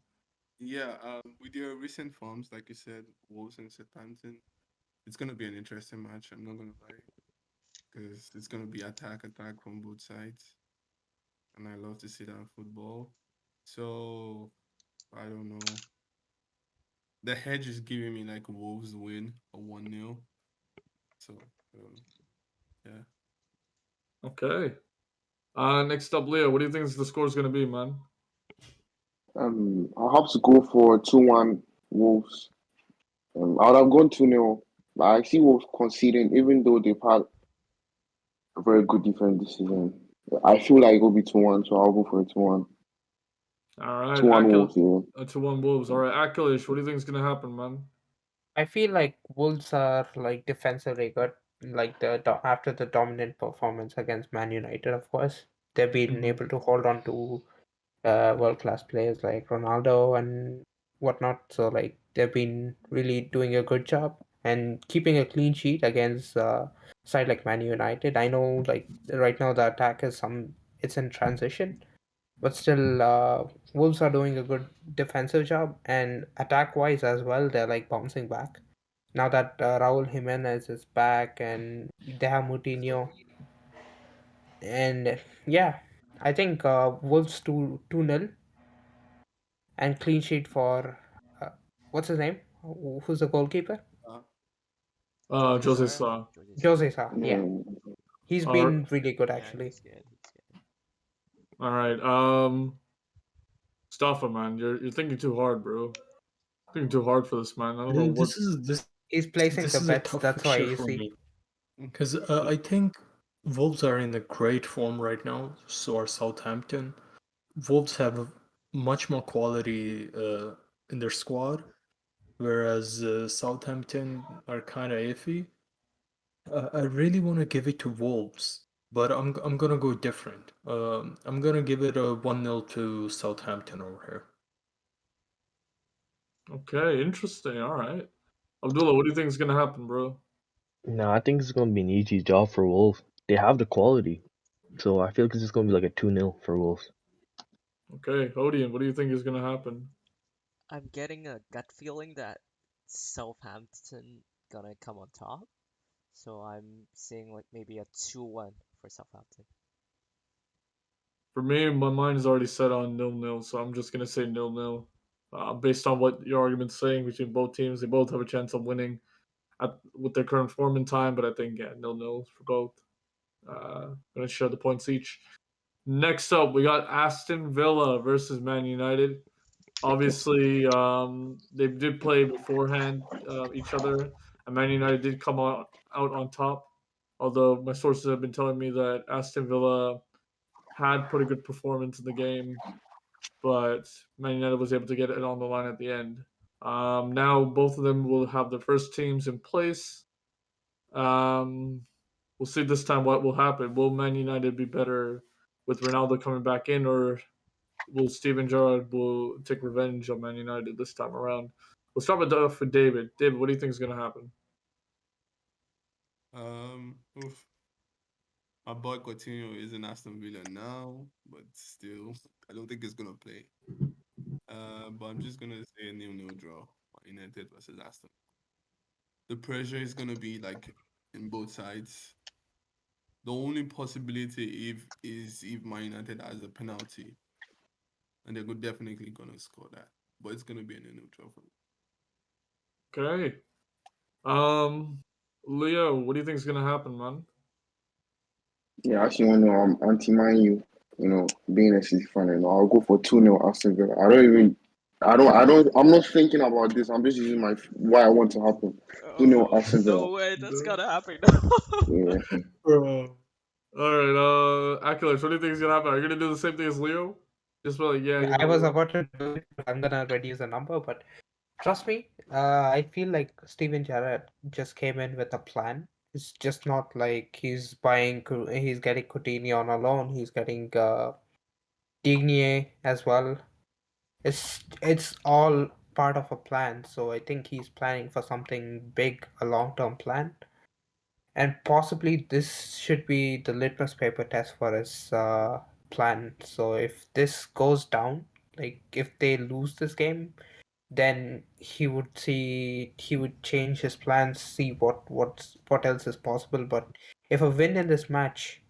Yeah, with your recent forms, like you said, Wolves and Southampton, it's gonna be an interesting match. I'm not gonna lie, because it's gonna be attack from both sides, and I love to see that in football. So I don't know. The hedge is giving me like Wolves win a 1-0. So I don't know. Yeah. Okay. Next up, Leo, what do you think the score is going to be, man? I'll have to go for 2-1 Wolves. I would have gone 2-0. But I see Wolves conceding, even though they've had a very good defense this season. I feel like it'll be 2-1, so I'll go for a 2-1. All right, 2-1 Wolves, yeah. 2-1 Wolves. All right, Akilish, what do you think is going to happen, man? I feel like Wolves are like defensively good. Like after the dominant performance against Man United, of course, they've been able to hold on to world class players like Ronaldo and whatnot. So like they've been really doing a good job and keeping a clean sheet against side like Man United. I know like right now the attack is it's in transition, but still Wolves are doing a good defensive job and attack wise as well. They're like bouncing back now that Raul Jimenez is back and they have Moutinho and yeah. I think Wolves 2-0 and clean sheet for uh, what's his name? Who's the goalkeeper? Uh, Jose Jose Sar. Sa. Jose Sar. Jose Sa. Yeah, Yeah. he's All right. been really good Yeah, actually. he's good. He's good. All right. Staffa, man, you're thinking too hard, bro. Thinking too hard for this, man. I don't know what. He's placing This the is a bets. tough That's why fixture you for see. me because I think Wolves are in a great form right now. So are Southampton. Wolves have much more quality in their squad, whereas Southampton are kind of iffy. I really want to give it to Wolves, but I'm gonna go different. I'm gonna give it a 1-0 to Southampton over here. Okay, interesting. All right. Abdullah, what do you think is going to happen, bro? No, I think it's gonna be an easy job for Wolves. They have the quality, so I feel like it's just gonna be like a 2-0 for Wolves. Okay, Odian, what do you think is going to happen? I'm getting a gut feeling that Southampton gonna come on top. So I'm seeing like maybe a 2-1 for Southampton. For me, my mind is already set on 0-0, so I'm just going to say 0-0. Based on what your argument's saying between both teams, they both have a chance of winning with their current form in time. But I think 0-0 for both. Gonna share the points each. Next up, we got Aston Villa versus Man United. Obviously, they did play beforehand each other, and Man United did come out on top. Although my sources have been telling me that Aston Villa had put a good performance in the game, but Man United was able to get it on the line at the end. Now both of them will have their first teams in place. Um, we'll see this time what will happen. Will Man United be better with Ronaldo coming back in, or will Steven Gerrard will take revenge on Man United this time around? We'll start with David. David, what do you think is going to happen? Oof. My boy Coutinho is in Aston Villa now, but still, I don't think he's gonna play. But I'm just gonna say a 0-0 draw. United versus Aston. The pressure is gonna be like in both sides. The only possibility if Man United has a penalty, and they're definitely gonna score that. But it's gonna be a 0-0 draw for me. Okay. Leo, what do you think is going to happen, man? Yeah, I actually want to anti-Man U, being a City fan, I'll go for 2-0 Aston Villa. I'm not thinking about this. I'm just using why I want to happen. 2-0 Oh, Aston Villa. no way, that's gonna happen. Yeah. All right, Acolytes, what do you think is going to happen? Are you going to do the same thing as Leo? Just be like, yeah, I was about to do it, but I'm gonna reduce the number. But trust me, I feel like Steven Gerrard just came in with a plan. It's just not like he's getting Coutinho on a loan. He's getting Digne as well. It's all part of a plan. So I think he's planning for something big, a long-term plan. And possibly this should be the litmus paper test for his plan. So if this goes down, like if they lose this game, then he would change his plans, see what else is possible. But if a win in this match,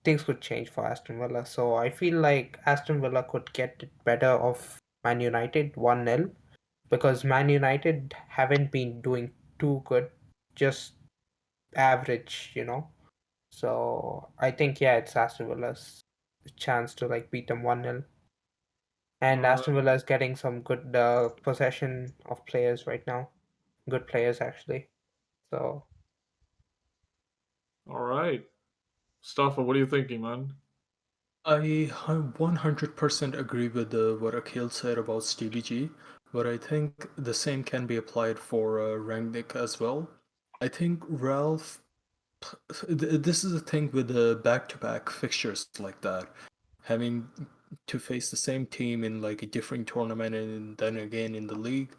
things could change for Aston Villa. So I feel like Aston Villa could get it better of Man United 1-0 because Man United haven't been doing too good, just average. So I think it's Aston Villa's chance to like beat them 1-0. And Aston Villa is getting some good possession of players right now. Good players actually. So All right. Mustafa, what are you thinking, man? I 100% agree with what Akhil said about Stevie G, but I think the same can be applied for Rangnick as well. I think Ralph, this is the thing with the back-to-back fixtures like that, having to face the same team in like a different tournament and then again in the league.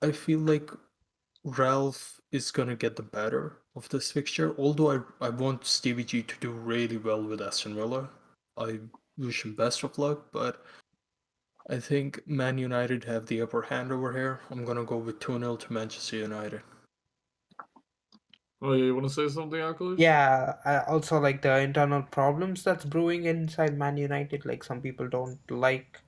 I feel like Ralph is gonna get the better of this fixture. Although I want Stevie G to do really well with Aston Villa. I wish him best of luck, but I think Man United have the upper hand over here. I'm gonna go with 2-0 to Manchester United. Oh, yeah, you want to say something, Acolytes? yeah, also like the internal problems that's brewing inside Man United. Like some people don't like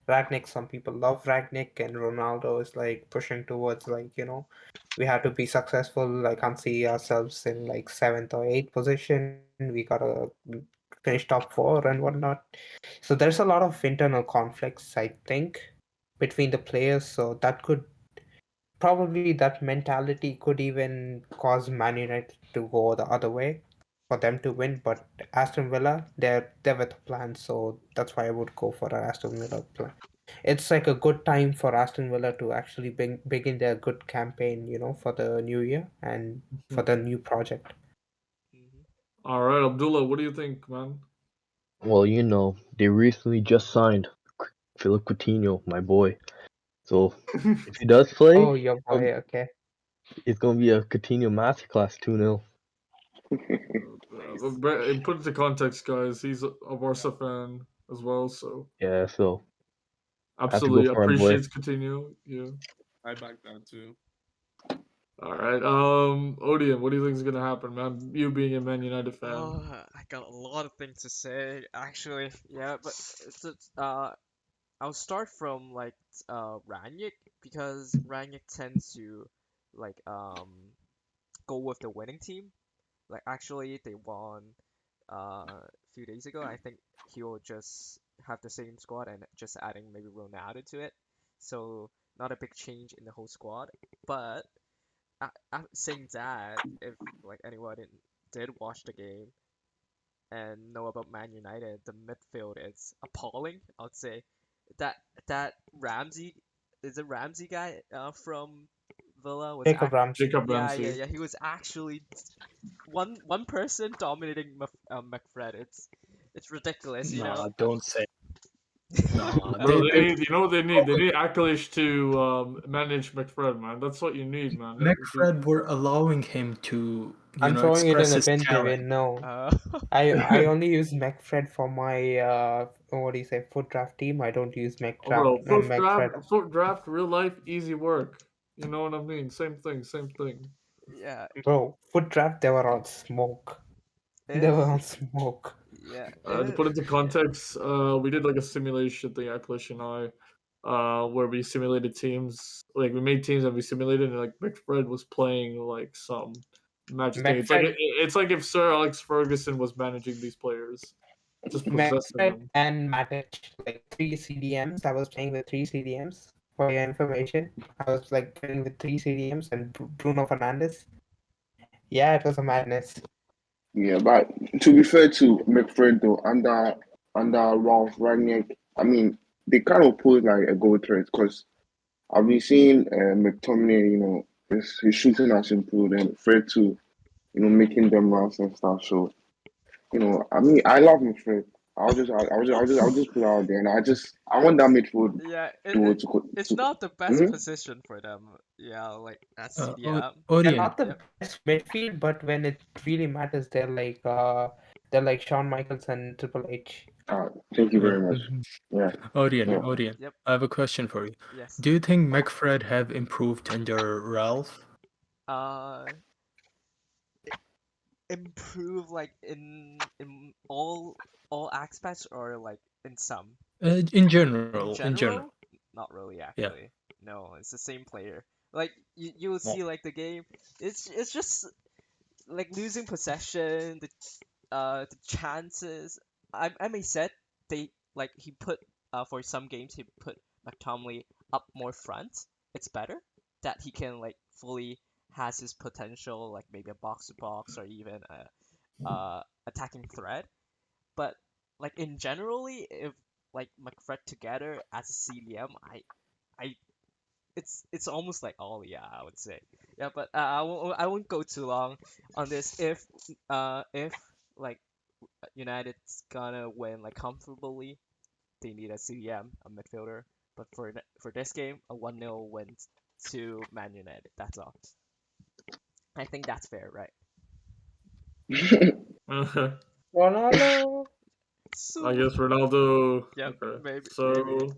Ragnick, some people love Ragnick, and Ronaldo is like pushing towards like we have to be successful. I can't see ourselves in like seventh or eighth position. We gotta finish top four and whatnot. So there's a lot of internal conflicts, I think, between the players. So that could probably that mentality could even cause Man United to go the other way for them to win. But Aston Villa, they're with a plan, so that's why I would go for an Aston Villa plan. It's like a good time for Aston Villa to actually begin their good campaign, for the new year and for the new project. Mhm. All right, Abdullah, what do you think, man? Well, they recently just signed Philip Coutinho, my boy. So if he does play, Oh, your boy, okay. it's gonna be a Coutinho masterclass 2-0. Nice. Put it into context, guys. He's a Barca fan as well, so Yeah, so I have to go absolutely for my boy. appreciates Coutinho. Yeah. I back that too. All right. Odium, what do you think is gonna happen, man? You being a Man United fan. Oh, I got a lot of things to say actually. Yeah, but I'll start from like Rangnick, because Rangnick tends to like go with the winning team. Like actually they won a few days ago. I think he'll just have the same squad and just adding maybe Ronaldo to it. So not a big change in the whole squad. But saying that, if like anyone did watch the game and know about Man United, the midfield is appalling. I would say that that Ramsey is a Ramsey guy from Villa was Jacob Ramsey. Jacob yeah, Ramsey. yeah. He was actually one person dominating McFred. It's ridiculous, you know. Nah, don't say. Nah, Bro, they you know what they need? They need Akalish to manage McFred, man. That's what you need, man. McFred were allowing him to, I'm throwing it express in a his bin talent. bin. No, Uh, I only use McFred for my what do you say, foot draft team. I don't use Oh, bro, McFred. foot draft, real life, easy work. You know what I mean? Same thing, same thing. yeah, Bro, foot draft, they were on smoke. They if were on smoke. yeah, To put into context, we did like a simulation thing, Akalish and I, where we simulated teams. Like we made teams and we simulated, and like McFred was playing like some magic thing. McFred, It's like if Sir Alex Ferguson was managing these players, just possessing McFred them. and Matic, like 3 CDMs. I was playing with 3 CDMs. For your information, I was like playing with 3 CDMs and Bruno Fernandes. Yeah, it was a madness. Yeah, but to be fair to McFred though, under Ralph Rangnick, I mean they kind of pulled like a goal threat because I've been seeing McTominay, his shooting has improved and Fred too, making them runs and stuff. So I mean, I love McFred. I'll just put it out there, and I want that midfield yeah, it's to not the best mhm. position for them. Yeah, like at Uh, CDM. They're Orion, not the Yep. best midfield, but when it really matters, they're like Shawn Michaels and Triple H. Thank you uh, very much. Yeah, yeah. Orion, Yep. I have a question for you. Yes. Do you think McFred have improved under Ralph? Uh, improve like in all aspects, or like in some. In In general, in general. general, not really Yeah. actually. No, it's the same player. Like you will see like the game. It's just like losing possession, the chances. I may said they like he put for some games he put McTominay up more front. It's better that he can like fully has his potential, like maybe a box to box or even a attacking threat. But like in generally, if like McFred together as a CDM, I it's almost like all, yeah, I would say. Yeah, but I won't go too long on this. If like United's gonna win like comfortably, they need a CDM, a midfielder. But for this game, a 1-0 win to Man United. That's all. I think that's fair, right? Ronaldo. I guess Ronaldo. Yep, Okay, maybe. so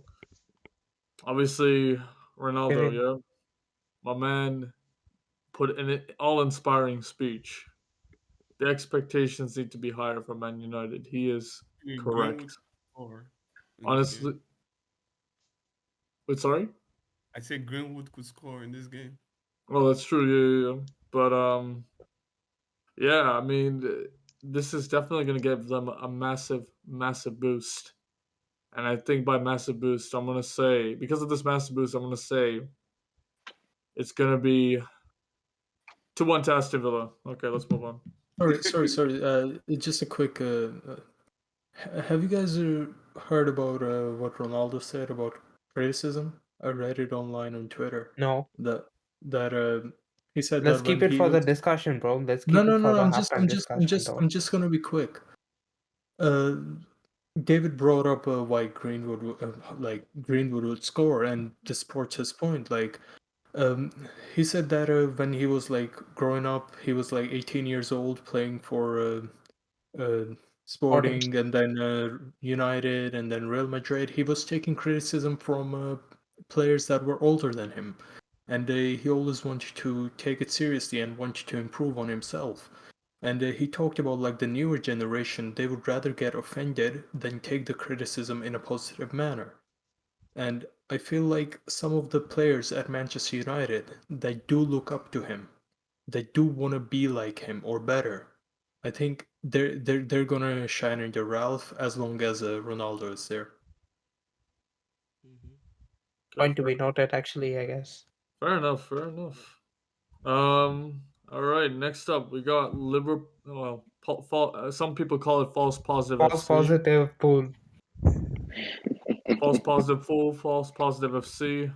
obviously Ronaldo, Kevin. yeah, my man put in an all-inspiring speech. The expectations need to be higher for Man United. He is Greenwood correct. score in this Honestly, game. wait, sorry. I said Greenwood could score in this game. Oh, that's true. Yeah, yeah, yeah. But yeah. I mean, this is definitely going to give them a massive, massive boost. And I think by massive boost, I'm going to say because of this massive boost, I'm going to say it's going to be 2-1 to Aston Villa. Okay, let's move on. Sorry. Just a quick. Have you guys heard about what Ronaldo said about criticism? I read it online on Twitter. No. That he said Let's that keep when it he for the was discussion, bro. Let's no keep no it no for no the I'm just halftime I'm just I'm discussion, just though. I'm just gonna be quick. Uh, David brought up why Greenwood would score, and this supports his point. Like, he said that when he was like growing up, he was like 18 years old playing for uh, Sporting. Sporting, and then United, and then Real Madrid. He was taking criticism from players that were older than him, and he always wanted to take it seriously and wanted to improve on himself. And he talked about like the newer generation, they would rather get offended than take the criticism in a positive manner. And I feel like some of the players at Manchester United, they do look up to him. They do want to be like him or better. I think they're gonna shine in the Ralph as long as Ronaldo is there. Mhm. Point to be noted, actually, I guess. Fair enough. Fair enough. All right. Next up, we got Liverpool. Well, some people call it false positive False FC. positive pool. False positive full. False positive FC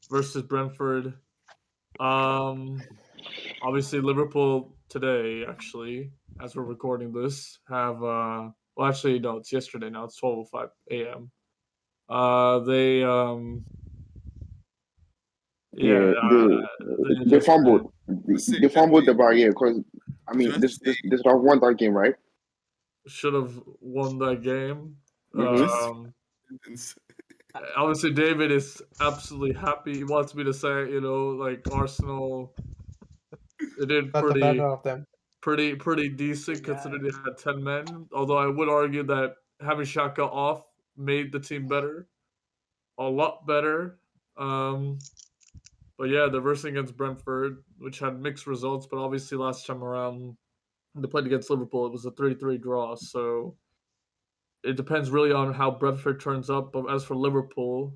versus Brentford. Obviously Liverpool today, actually, as we're recording this, have well, actually no, it's yesterday now. It's 12:05 a.m. They yeah, Yeah, they they just fumbled. Just say They that fumbled the game. bar, yeah, because I mean Just say, this would have won that game, right? should have won that game. Mm-hmm. just sentence. Obviously David is absolutely happy. He wants me to say, like Arsenal, they did Got the better of them. pretty decent Yeah. considering they had 10 men. Although I would argue that having Shaka off made the team better, a lot better. But yeah, they're versing against Brentford, which had mixed results. But obviously, last time around they played against Liverpool, it was a 3-3 draw. So it depends really on how Brentford turns up. But as for Liverpool,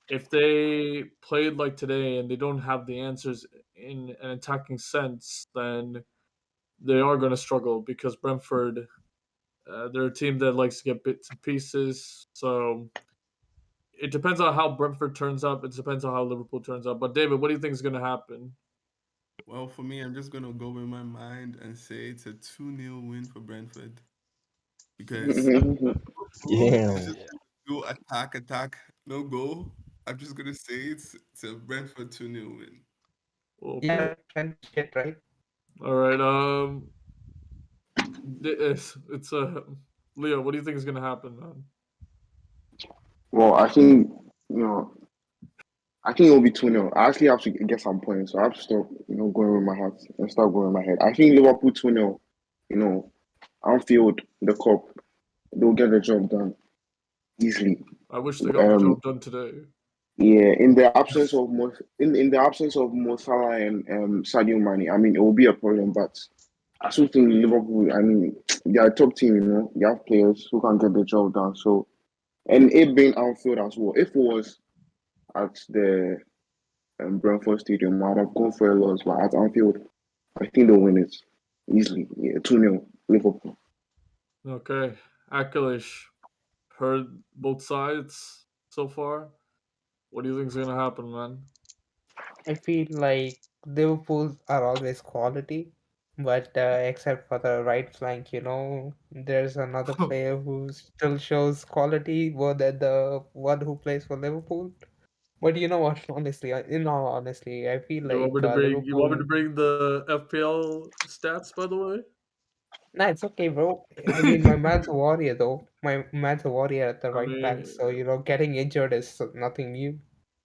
if they played like today and they don't have the answers in an attacking sense, then they are going to struggle because Brentford, they're a team that likes to get bits and pieces. So it depends on how Brentford turns up. It depends on how Liverpool turns up. But David, what do you think is going to happen? Well, for me, I'm just gonna go with my mind and say it's a 2-0 win for Brentford because Liverpool is Damn. just Yeah. gonna go attack, no goal. I'm just gonna say it's a Brentford 2-0 win. Okay. Yeah, and shit, right? All right. It's Leo. What do you think is going to happen, man? Well, I think you know, I think it'll be 2-0. I actually have to get some points, so I have to stop, going with my heart and start going with my head. I think Liverpool 2-0, you know, Anfield, the cup, they'll get the job done easily. I wish they got the Um, job done today. yeah, in the absence of Mo Salah and Sadio Mane, I mean, it will be a problem, but I still think Liverpool, I mean, they are a top team, they have players who can get the job done. So, and it being Anfield as well. If it was at the Brentford Stadium, I'd have gone for a loss, but at Anfield, I think they'll win it easily. Yeah, 2-0, Liverpool. Okay. Akilish, heard both sides so far. What do you think is going to happen, man? I feel like Liverpool are always quality, but except for the right flank, there's another player who still shows quality more than the one who plays for Liverpool. But you know what? Honestly, in all honesty, I feel like You want me to Liverpool. bring the FPL stats, by the way? Nah, it's okay, bro. I mean, my man's a warrior, though. My man's a warrior at the I right back, mean, so getting injured is nothing new.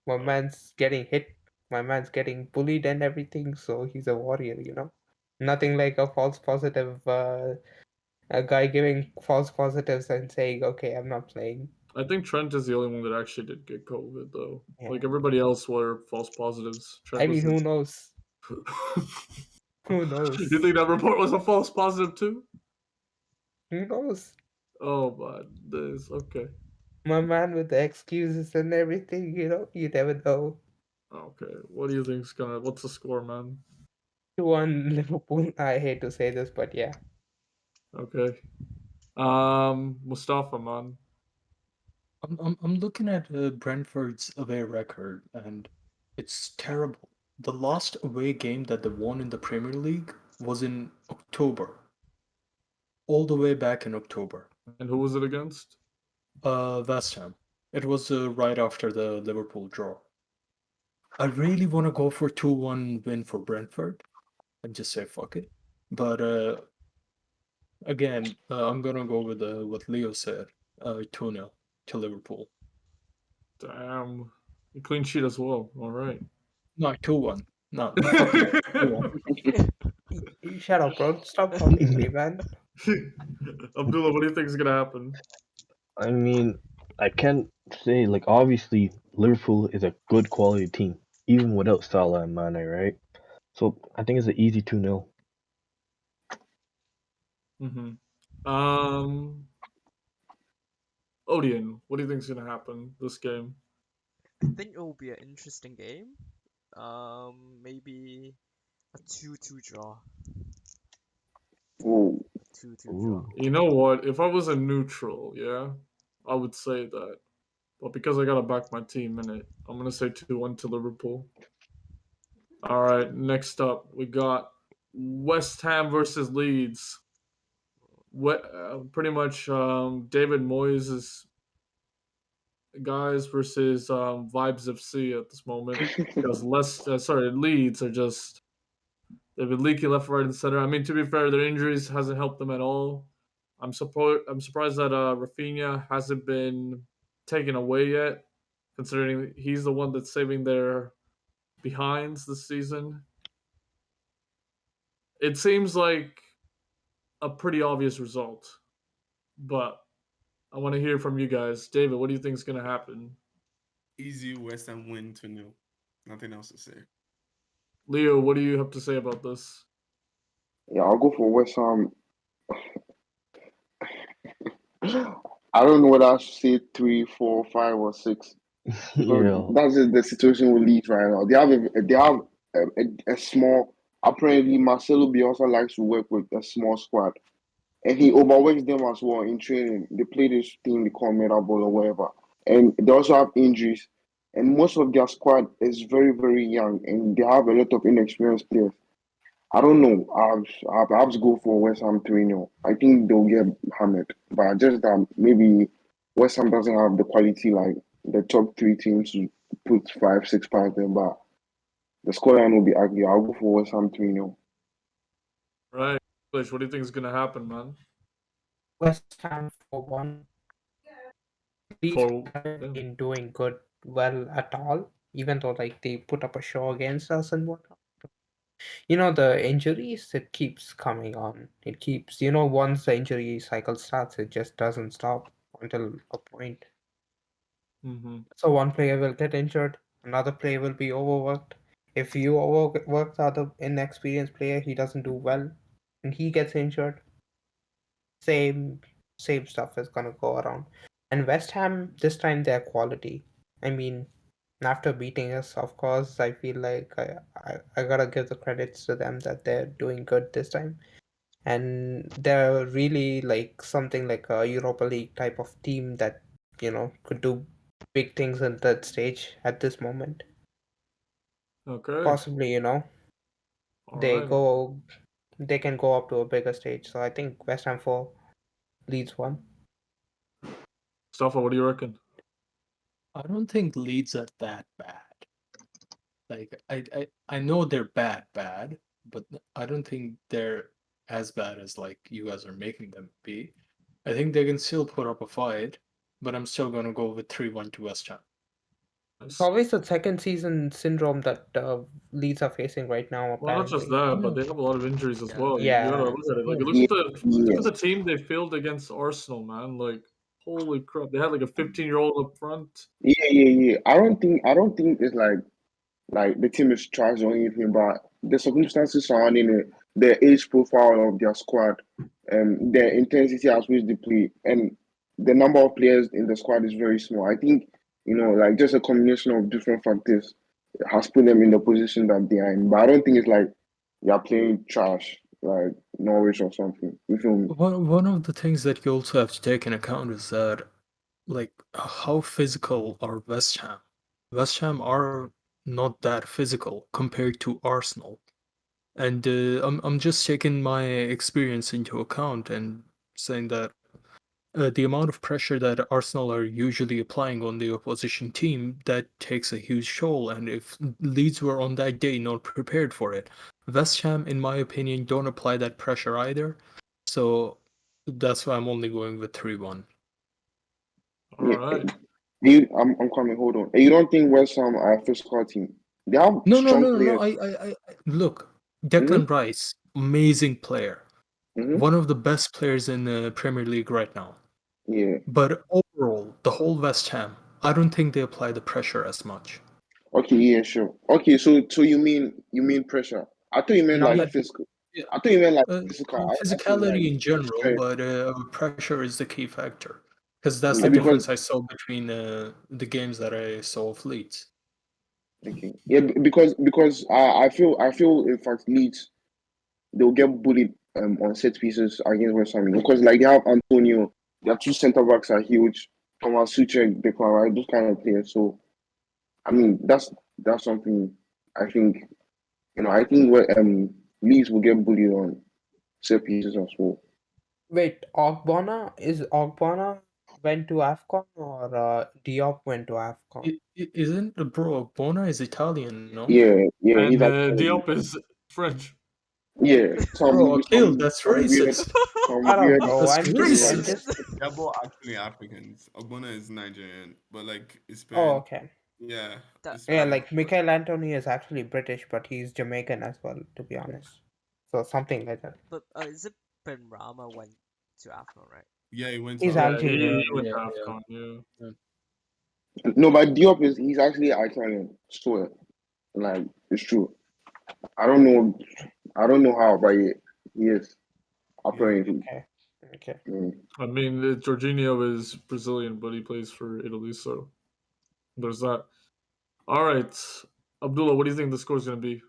My man's getting hit. My man's getting bullied and everything, so he's a warrior. Nothing like a false positive, a guy giving false positives and saying, "Okay, I'm not playing." I think Trent is the only one that actually did get COVID, though. Yeah. Like everybody else were false positives. Trent I mean, was. who knows? Who You knows? think that report was a false positive too? Who knows? Oh my, this okay. My man with the excuses and everything, you never know. Okay, what do you think's gonna? What's the score, man? 2-1 Liverpool. I hate to say this, but yeah. Okay. Mustafa, man. I'm looking at Brentford's away record, and it's terrible. The last away game that they won in the Premier League was in October, all the way back in October. And who was it against? West Ham. It was right after the Liverpool draw. I really want to go for 2-1 win for Brentford and just say fuck it. But again, I'm gonna go with what Leo said, 2-0 to Liverpool. Damn, a clean sheet as well. All right. No, 2-1. No, fucking 2-1. Shut up, bro. Stop talking to me, man. Abdullah, what do you think is gonna happen? I mean, I can't say, like, obviously, Liverpool is a good quality team, even without Salah and Mane, right? So I think it's an easy 2-0. Odion, what do you think is gonna happen this game? I think it will be an interesting game. Maybe a 2-2 draw. Oh, 2-2 draw. Ooh. You know what? If I was a neutral, yeah, I would say that. But because I gotta back my team in it, I'm gonna say 2-1 to Liverpool. All right, next up we got West Ham versus Leeds. Pretty much David Moyes' guys versus Vibes FC at this moment because Leeds are just they've been leaking left, right, and center. I mean, to be fair, their injuries hasn't helped them at all. I'm surprised that Rafinha hasn't been taken away yet, considering he's the one that's saving their behinds this season. It seems like a pretty obvious result, but I want to hear from you guys. David, what do you think is going to happen? Easy West Ham win 2-0. Nothing else to say. Leo, what do you have to say about this? yeah, I'll go for West Ham. I don't know whether I should say 3, 4, 5, or 6. Because Yeah. that's just the situation with Leeds right now. They have a small. Apparently, Marcelo Bielsa likes to work with a small squad, and he overworks them as well in training. They play this thing they call meta ball or whatever, and they also have injuries. And most of their squad is very very young, and they have a lot of inexperienced players. I don't know. I'll perhaps go for West Ham 3-0. I think they'll get hammered, but just that maybe West Ham doesn't have the quality like the top three teams to put 5, 6 past them. But the scoreline will be ugly. I'll go for West Ham 3-0. Right. What do you think is going to happen, man? West Ham 4-1. Leeds For haven't been doing well at all, even though like they put up a show against us and whatnot. The injuries, it keeps coming on. It keeps, once the injury cycle starts, it just doesn't stop until a point. So one player will get injured, another player will be overworked. If you overwork the other inexperienced player, he doesn't do well, and he gets injured. Same stuff is gonna go around. And West Ham this time they're quality. I mean, after beating us, of course, I feel like I gotta give the credits to them that they're doing good this time. And they're really like something like a Europa League type of team that, could do big things in third stage at this moment. Okay. Possibly, All they right. they can go up to a bigger stage. So I think West Ham 4, Leeds 1. Mustafa, what do you reckon? I don't think Leeds are that bad. Like I know they're bad, but I don't think they're as bad as like you guys are making them be. I think they can still put up a fight, but I'm still gonna go with 3-1 to West Ham. It's always the second season syndrome that Leeds are facing right now, Well, not just apparently. that, but they have a lot of injuries as Yeah. well. You Yeah. gotta look at it. Like, Yeah. Yeah. look at the team they fielded against Arsenal, man. Like, holy crap, they had like a 15-year-old up front. Yeah. I don't think it's like the team is trash or anything, but the circumstances surrounding it, the age profile of their squad, the intensity at which they play, and the number of players in the squad is very small. I think, like just a combination of different factors has put them in the position that they are in. But I don't think it's like they are playing trash like Norwich or something. You feel me? One of the things that you also have to take in account is that like how physical are West Ham? West Ham are not that physical compared to Arsenal. And I'm just taking my experience into account and saying that the amount of pressure that Arsenal are usually applying on the opposition team, that takes a huge toll. And if Leeds were on that day not prepared for it, West Ham, in my opinion, don't apply that pressure either. So that's why I'm only going with 3-1. All Yeah. right. I'm coming. Hold on. You don't think West Ham are a physical team? They have strong No. players. I look, Mm-hmm. Declan Rice, amazing player, Mm-hmm. one of the best players in the Premier League right now. Yeah. But overall, the whole West Ham, I don't think they apply the pressure as much. Okay, yeah, sure. Okay, so you mean pressure? I thought you meant Not like Yeah, that. physical. yeah. I thought you meant like Uh, physical. I thought like Physicality in general, strength. but pressure is the key factor. Because that's the Yeah, because difference I saw between the games that I saw of Leeds. okay, yeah, because I feel in fact Leeds they'll get bullied on set pieces against West Ham because like they have Antonio, their two centre backs are huge. Thomas Suchek, Declan, right? Those kind of players. So I mean that's something I think I think Leeds will get bullied on set pieces as well. Wait, Ogbonna went to AFCON or Diop went to AFCON? Isn't bro Bona is Italian, no? Yeah, he's And actually Diop is French. yeah. Bro, Akil, that's racist. I Some don't weird know. That's I'm racist. just. They're both actually Africans. Ogbonna is Nigerian, but like Oh, Hispanic. okay. Yeah, That Yeah, Hispanic. like Michael Anthony is actually British, but he's Jamaican as well, to be honest. So something like that. but is it Benrahma went to AFCON, right? Yeah, he went to He's Yeah, Algerian. he went to Yeah. AFCON, yeah. No, but Diop he's actually Italian. Swear, like it's true. I don't know. I don't know how, but he is Yeah. apparently. Okay. Okay. I mean, Jorginho is Brazilian, but he plays for Italy, so there's that. All right, Abdullah, what do you think the score's going to be?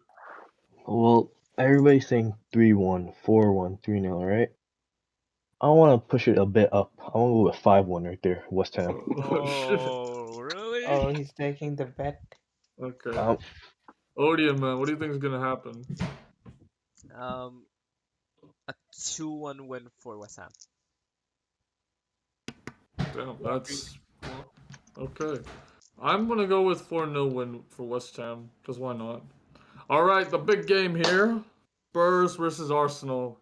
Well, everybody's saying 3-1, 4-1, 3-0, right? I want to push it a bit up. I want to go with 5-1 right there, West Ham. Oh, shit. Oh, really? Oh, he's taking the bet. Okay. Um, Odium, man, what do you think is going to happen? A 2-1 win for West Ham. Damn, that's okay. I'm gonna go with 4-0 win for West Ham, because why not? All right, the big game here: Spurs versus Arsenal.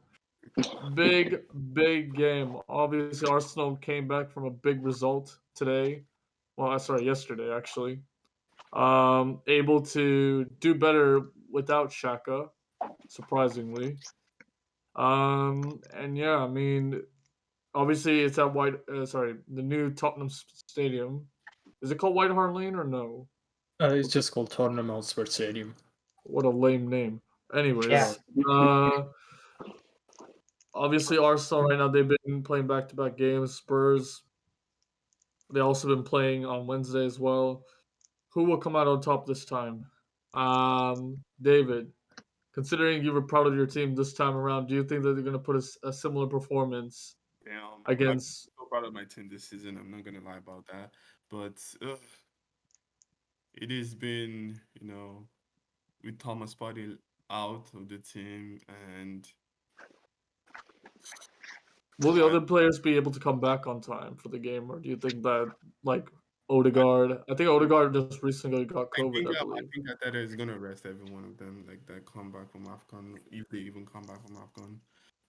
Big game. Obviously, Arsenal came back from a big result today. Well, sorry, yesterday actually. Able to do better without Shaka, surprisingly. And yeah, I mean, obviously, it's at the new Tottenham Stadium. Is it called White Hart Lane or no? It's just called Tottenham Hotspur Stadium. What a lame name. Yeah. Anyways, obviously Arsenal right now they've been playing back-to-back games. Spurs, they also been playing on Wednesday as well. Who will come out on top this time? David, considering you were proud of your team this time around, do you think that they're going to put a similar performance Damn, I'm against? so proud of my team this season. I'm not gonna lie about that, but it has been, with Thomas Partey out of the team, and Will the I, other players be able to come back on time for the game, or do you think that like Odegaard? I think Odegaard just recently got COVID, I I believe. think that is gonna rest every one of them, like that come back from AFCON, if they even come back from AFCON.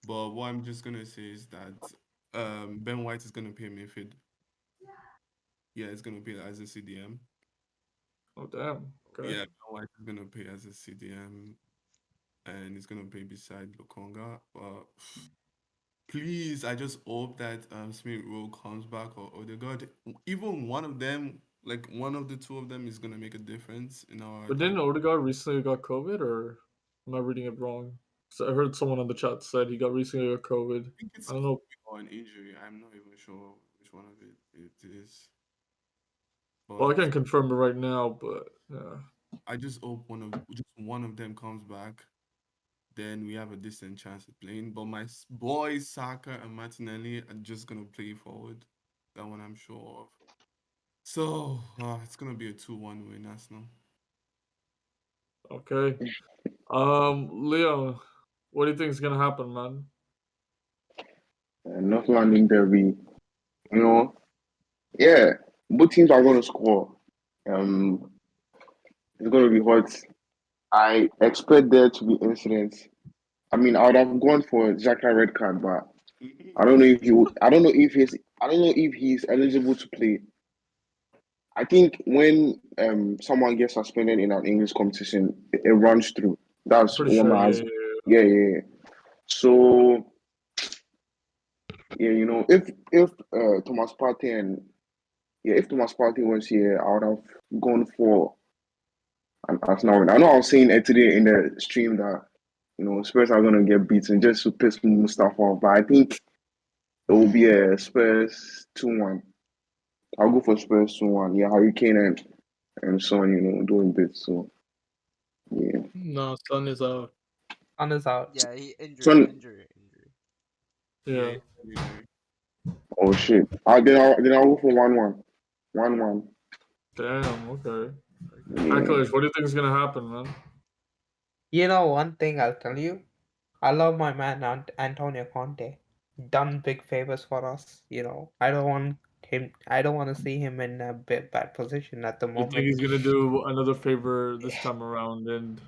But what I'm just gonna say is that Ben White is gonna play midfield. Yeah, it's gonna be as a CDM. Oh damn. Okay. Yeah, Ben White is gonna play as a CDM, and he's gonna play beside Lukonga. But please, I just hope that Smith Rowe comes back or Odegaard. Even one of them, like one of the two of them, is gonna make a difference in our But attack. didn't Odegaard recently got COVID, or am I reading it wrong? So I heard someone on the chat said he got recently got COVID. I think it's I don't know. COVID or an injury. I'm not even sure which one of it is. Well, I But can't confirm it right now, but yeah. I just hope just one of them comes back. Then we have a decent chance of playing. But my boys, Saka and Martinelli, are just gonna play forward. That one I'm sure of. So it's gonna be a 2-1 win, Arsenal. Okay. Leo, what do you think is gonna happen, man? North London derby. You know, yeah, both teams are going to score. Um, it's going to be hot. I expect there to be incidents. I mean, I would have gone for Xhaka red card, but I don't know if he. I don't know if he's. I don't know if he's eligible to play. I think when someone gets suspended in an English competition, it runs through. That's Pretty what sure, my yeah. yeah. So yeah, if Thomas Partey and yeah, if Thomas Partey was here, I would have gone for an Arsenal win. I know I was saying it today in the stream that Spurs are gonna get beaten just to piss Mustafa off, but I think it will be a Spurs 2-1. I'll go for Spurs 2-1. Yeah, Harry Kane and Son, doing bits. So yeah, No, Son is out. Son is out. Yeah, he injury, Son. injury, injury. Yeah. Yeah, injury. Oh shit. Then I'll go for 1-1. 1-1. Damn. Okay. Yeah. Akilish, what do you think is gonna happen, man? You know, one thing I'll tell you, I love my man Antonio Conte. Done big favors for us. I don't want him. I don't want to see him in a bad position at the You think moment. he's gonna do another favor this time around, and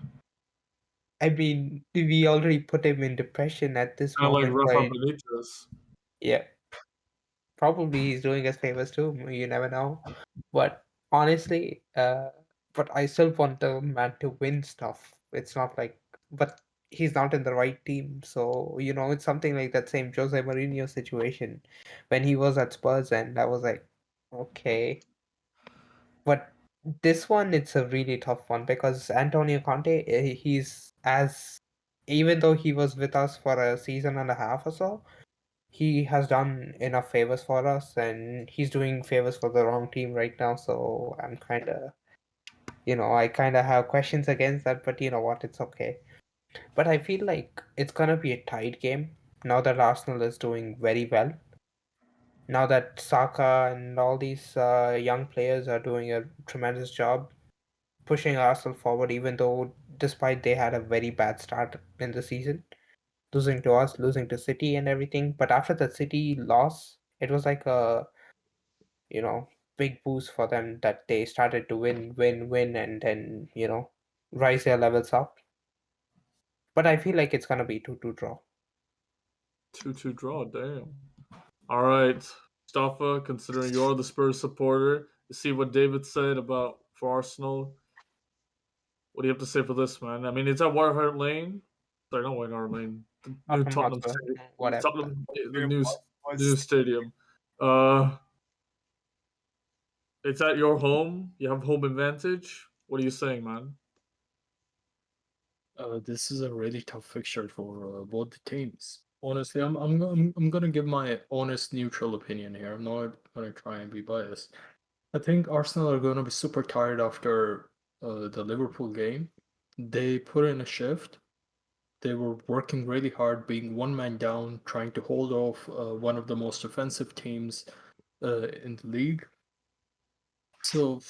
I mean, we already put him in depression at this kind of like moment, Rafa right? Benitez? Yeah, probably he's doing us favors too. You never know. But honestly, but I still want the man to win stuff. It's not like, but he's not in the right team. So, it's something like that same Jose Mourinho situation when he was at Spurs, and I was like, okay. But this one, it's a really tough one because Antonio Conte, even though he was with us for a season and a half or so, he has done enough favors for us, and he's doing favors for the wrong team right now. So I'm kind of, I kind of have questions against that, but you know what? It's okay. But I feel like it's gonna be a tight game now that Arsenal is doing very well. Now that Saka and all these young players are doing a tremendous job pushing Arsenal forward, even though despite they had a very bad start in the season, losing to us, losing to City and everything. But after the City loss, it was like a you know big boost for them that they started to win, and then rise their levels up. But I feel like it's gonna be 2-2 draw. 2-2 draw. Damn. All right, Mustafa. Considering you're the Spurs supporter, you see what David said about for Arsenal. What do you have to say for this, man? I mean, it's at White Hart Lane. Sorry, not White Hart Lane. The new Tottenham Tottenham Hotspur, Stadium. whatever. The new What's stadium. Uh, it's at your home. You have home advantage. What are you saying, man? This is a really tough fixture for both the teams. Honestly, I'm gonna give my honest, neutral opinion here. I'm not gonna try and be biased. I think Arsenal are gonna be super tired after the Liverpool game. They put in a shift. They were working really hard, being one man down, trying to hold off one of the most offensive teams in the league. So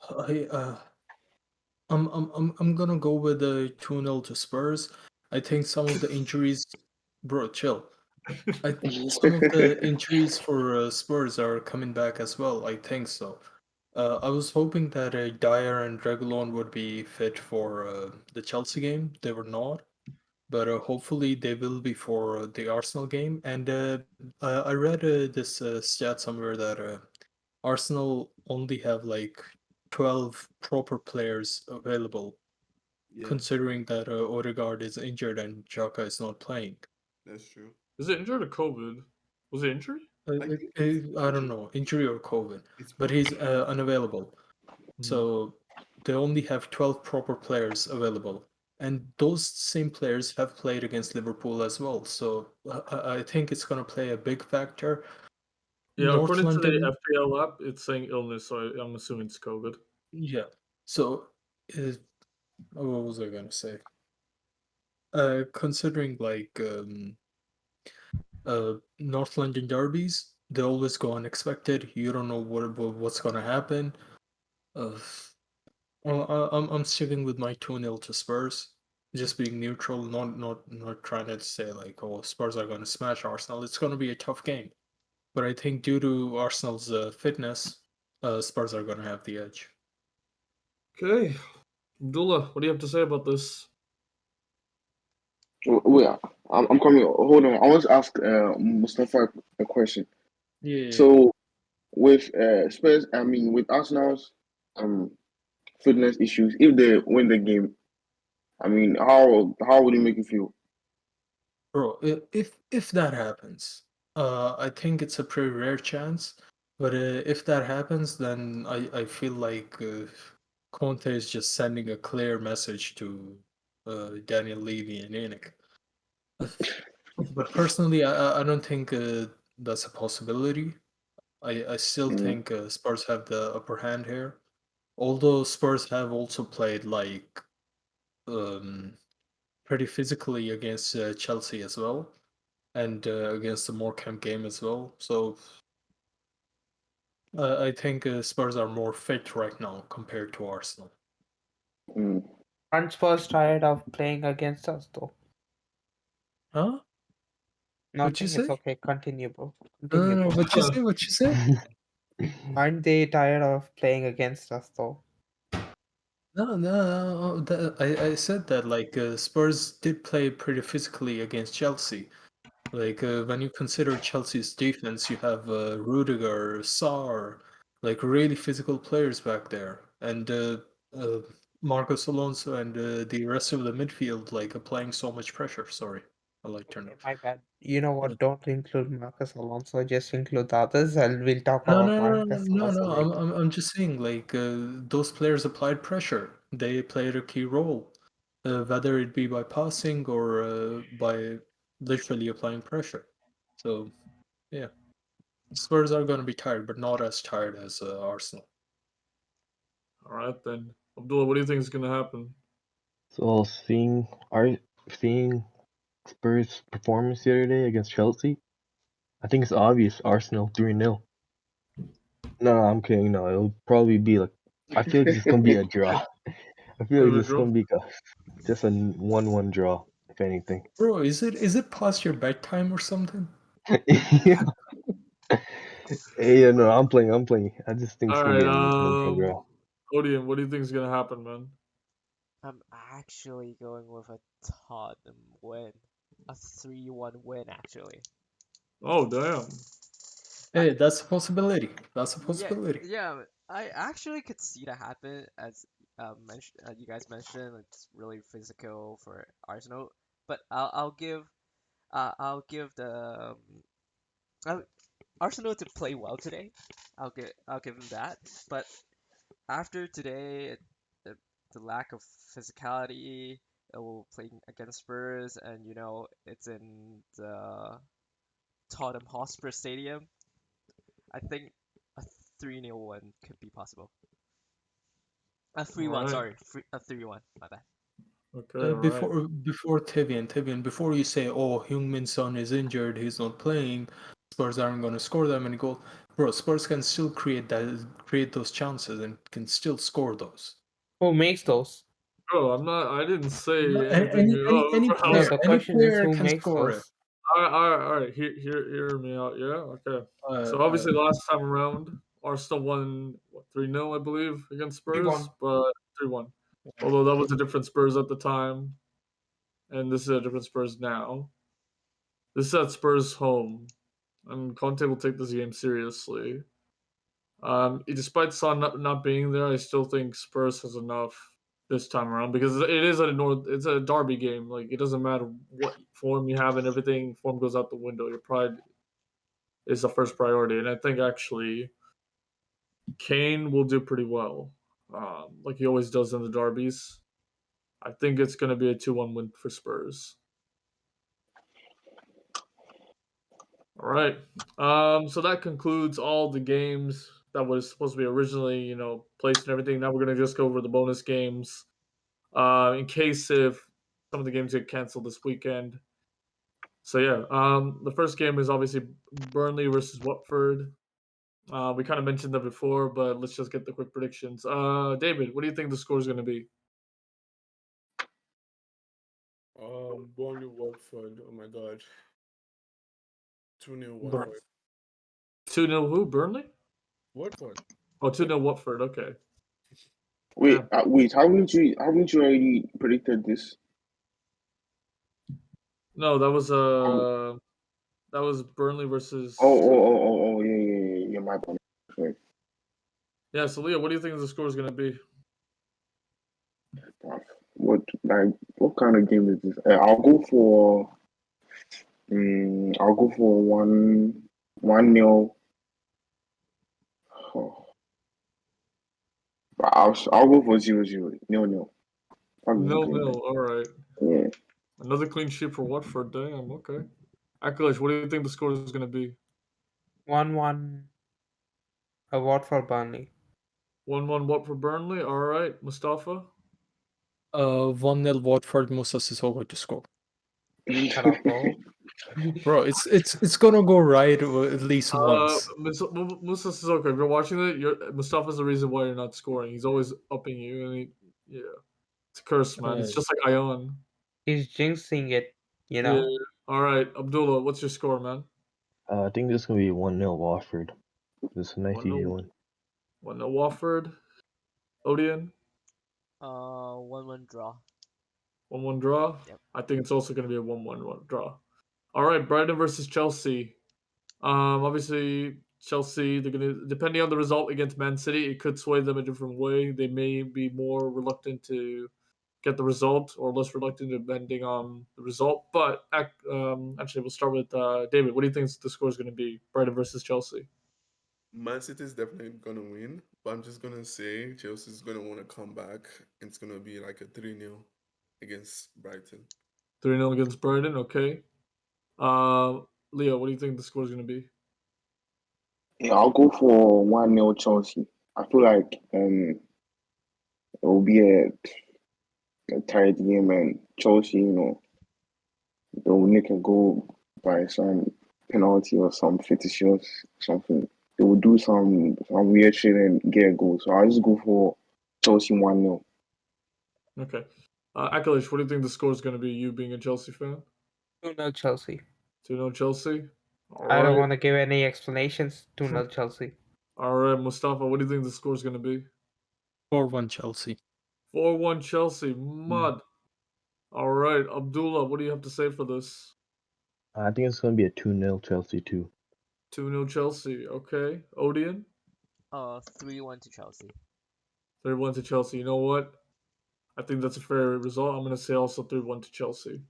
I I'm gonna go with a 2-0 to Spurs. I think some of the injuries, bro, chill. I think some of the injuries for Spurs are coming back as well. I think so. I was hoping that Dyer and Reguilon would be fit for the Chelsea game. They were not, but hopefully they will be for the Arsenal game. And I read this stat somewhere that Arsenal only have like 12 proper players available, yeah, considering that Odegaard is injured and Xhaka is not playing. that's true. Is it injured or COVID? Was it injury? I think it's I don't injury. know, injury or COVID, It's but both. he's unavailable. So they only have 12 proper players available. And those same players have played against Liverpool as well. So I think it's going to play a big factor. Yeah, North according to the London, FPL app, it's saying illness, so I'm assuming it's COVID. yeah. So, uh, what was I going to say? Considering like North London derbies, they always go unexpected. You don't know what's going to happen. Uh, Well, I'm sticking with my 2-0 to Spurs. Just being neutral, not trying to say like, oh, Spurs are going to smash Arsenal. It's going to be a tough game, but I think due to Arsenal's fitness, Spurs are going to have the edge. Okay, Abdullah, what do you have to say about this? Wait, I'm coming. Hold on. I want to ask Mustafa a question. Yeah. So with Spurs, I mean with Arsenal's um fitness issues, if they win the game, I mean how would it make you feel? Bro, if that happens, I think it's a pretty rare chance. But if that happens, then I feel like Conte is just sending a clear message to Daniel Levy and Yannick. But personally, I don't think that's a possibility. I still Mm, think Spurs have the upper hand here. Although Spurs have also played like um, pretty physically against Chelsea as well, and against the Morecambe game as well. So I think Spurs are more fit right now compared to Arsenal. mm. Aren't Spurs tired of playing against us though? Huh? What you Nothing. It's say? okay. Continue, bro. No, Continue, no, no. bro. What you say? What you say? Aren't they tired of playing against us though? No, no. I said that like Spurs did play pretty physically against Chelsea. Like when you consider Chelsea's defense, you have Rudiger, Sarr, like really physical players back there, and uh, Marcos Alonso and the rest of the midfield like applying so much pressure. Sorry, I like turned Okay, off. my bad. You know Yeah. what? Don't include Marcus Alonso. Just include the others, and we'll talk No, about no, no, no, Marcus no, Alonso no. I'm, later. I'm, I'm just saying, like those players applied pressure. They played a key role, whether it be by passing or by literally applying pressure. So yeah. Spurs are going to be tired, but not as tired as Arsenal. All right then, Abdullah, what do you think is gonna happen? So seeing Spurs' performance the other day against Chelsea, I think it's obvious. Arsenal 3-0. No, I'm kidding. No, it'll probably be like. I feel like it's gonna be a draw. I feel like Gonna be a this is draw? gonna be just a 1-1 draw, if anything. Bro, is it past your bedtime or something? Yeah. Yeah, no, I'm playing. I just think it's All gonna be right, a 1-1 draw. Odium, what do you think is gonna happen, man? I'm actually going with a Tottenham win. A 3-1 win, actually. Oh damn. Hey, that's a possibility. That's a Yeah, possibility. yeah, I actually could see that happen as you guys mentioned, it's really physical for Arsenal. But I'll give the uh, Arsenal to play well today. I'll give them that. But after today, the, the lack of physicality, will playing against Spurs, and it's in the Tottenham Hotspur Stadium. I think a 3-0 win could be possible. A All 3-1, right. sorry, a 3-1. My bad. Okay. All right. Before Tivian, before you say, "Oh, Heung-min Son is injured, he's not playing," Spurs aren't going to score that many goals. Bro, Spurs can still create those chances and can still score those. Who makes those? Bro, I'm not. I didn't No, say anything. any No, player, Bro. the any question is player who can makes score it. those. All right. Hear me out. Yeah. Okay. So Uh, obviously last time around, Arsenal won 3-0, I believe, against 3-1. Spurs, but 3-1. Although that was a different Spurs at the time, and this is a different Spurs now. This is at Spurs home, and Conte will take this game seriously. Despite Son not being there, I still think Spurs has enough this time around because it's a derby game. Like it doesn't matter what form you have and everything. Form goes out the window. Your pride is the first priority, and I think actually Kane will do pretty well, like he always does in the derbies. I think it's going to be a 2-1 win for Spurs. All right. So that concludes all the games that was supposed to be originally, placed and everything. Now we're gonna just go over the bonus games. In case if some of the games get canceled this weekend. So yeah, the first game is obviously Burnley versus Watford. We kind of mentioned that before, but let's just get the quick predictions. David, what do you think the score is gonna be? Burnley Watford. Oh my God. 2-0 Bur- Watford. 2-0 who? Burnley? Watford. Oh, 2-0 Watford. Okay. Wait, Damn. wait. Haven't you already predicted this? No, Um, that was Burnley versus. Yeah. My bad. Sorry. Yeah, so Leo, what do you think the score is gonna be? What kind of game is this? I'll go for one nil I'll go for 0-0. No. Fuck this game, 0-0. man. All right. Yeah. Another clean sheet for Watford. Damn. Okay. Akalish, what do you think the score is going to be? 1-1 award for Burnley. 1-1 Watford Burnley. All right. Mustafa. 1-0 Watford, Musa Sissoko to score. Shut up, bro. Bro, it's gonna go right at least once. Musa Sissoko, if you're watching it, Mustafa's the reason why you're not scoring. He's always upping you, and yeah, it's a curse, man. It's Uh, just like Ion. He's jinxing it, you Yeah. know? All right, Abdullah, what's your score, man? I think this is gonna be 1-0 Watford. This is a nice 1-0. easy one. 1-0 Watford. Odion. 1-1 draw. 1-1 draw. Yep. I think it's also going to be a 1-1 draw. All right, Brighton versus Chelsea. Obviously Chelsea, they're gonna, depending on the result against Man City, it could sway them a different way. They may be more reluctant to get the result, or less reluctant depending on the result. But actually, we'll start with David. What do you think the score is going to be? Brighton versus Chelsea. Man City is definitely gonna win, but I'm just gonna say Chelsea's gonna want to come back. It's gonna be like a 3-0 against Brighton. 3-0 against Brighton. Okay. Leo, what do you think the score is going to be? Yeah, I'll go for 1-0 Chelsea. I feel like it will be a tight game, and Chelsea, they'll nick a goal by some penalty or some fictitious something. They will do some weird shit and get a goal. So I'll just go for Chelsea 1-0. Okay. Akalish, what do you think the score is going to be? You being a Chelsea fan. 2-0 Chelsea. 2-0 Chelsea. All I don't right. want to give any explanations. 2-0 Chelsea. All right, Mustafa, what do you think the score is going to be? 4-1 Chelsea. 4-1 Chelsea. Mud. All right, Abdullah, what do you have to say for this? I think it's gonna be a 2-0 Chelsea too. 2-0 Chelsea. Okay. Odeon? 3-1 to Chelsea. 3-1 to Chelsea. You know what? I think that's a fair result. I'm going to say also 3-1 to Chelsea.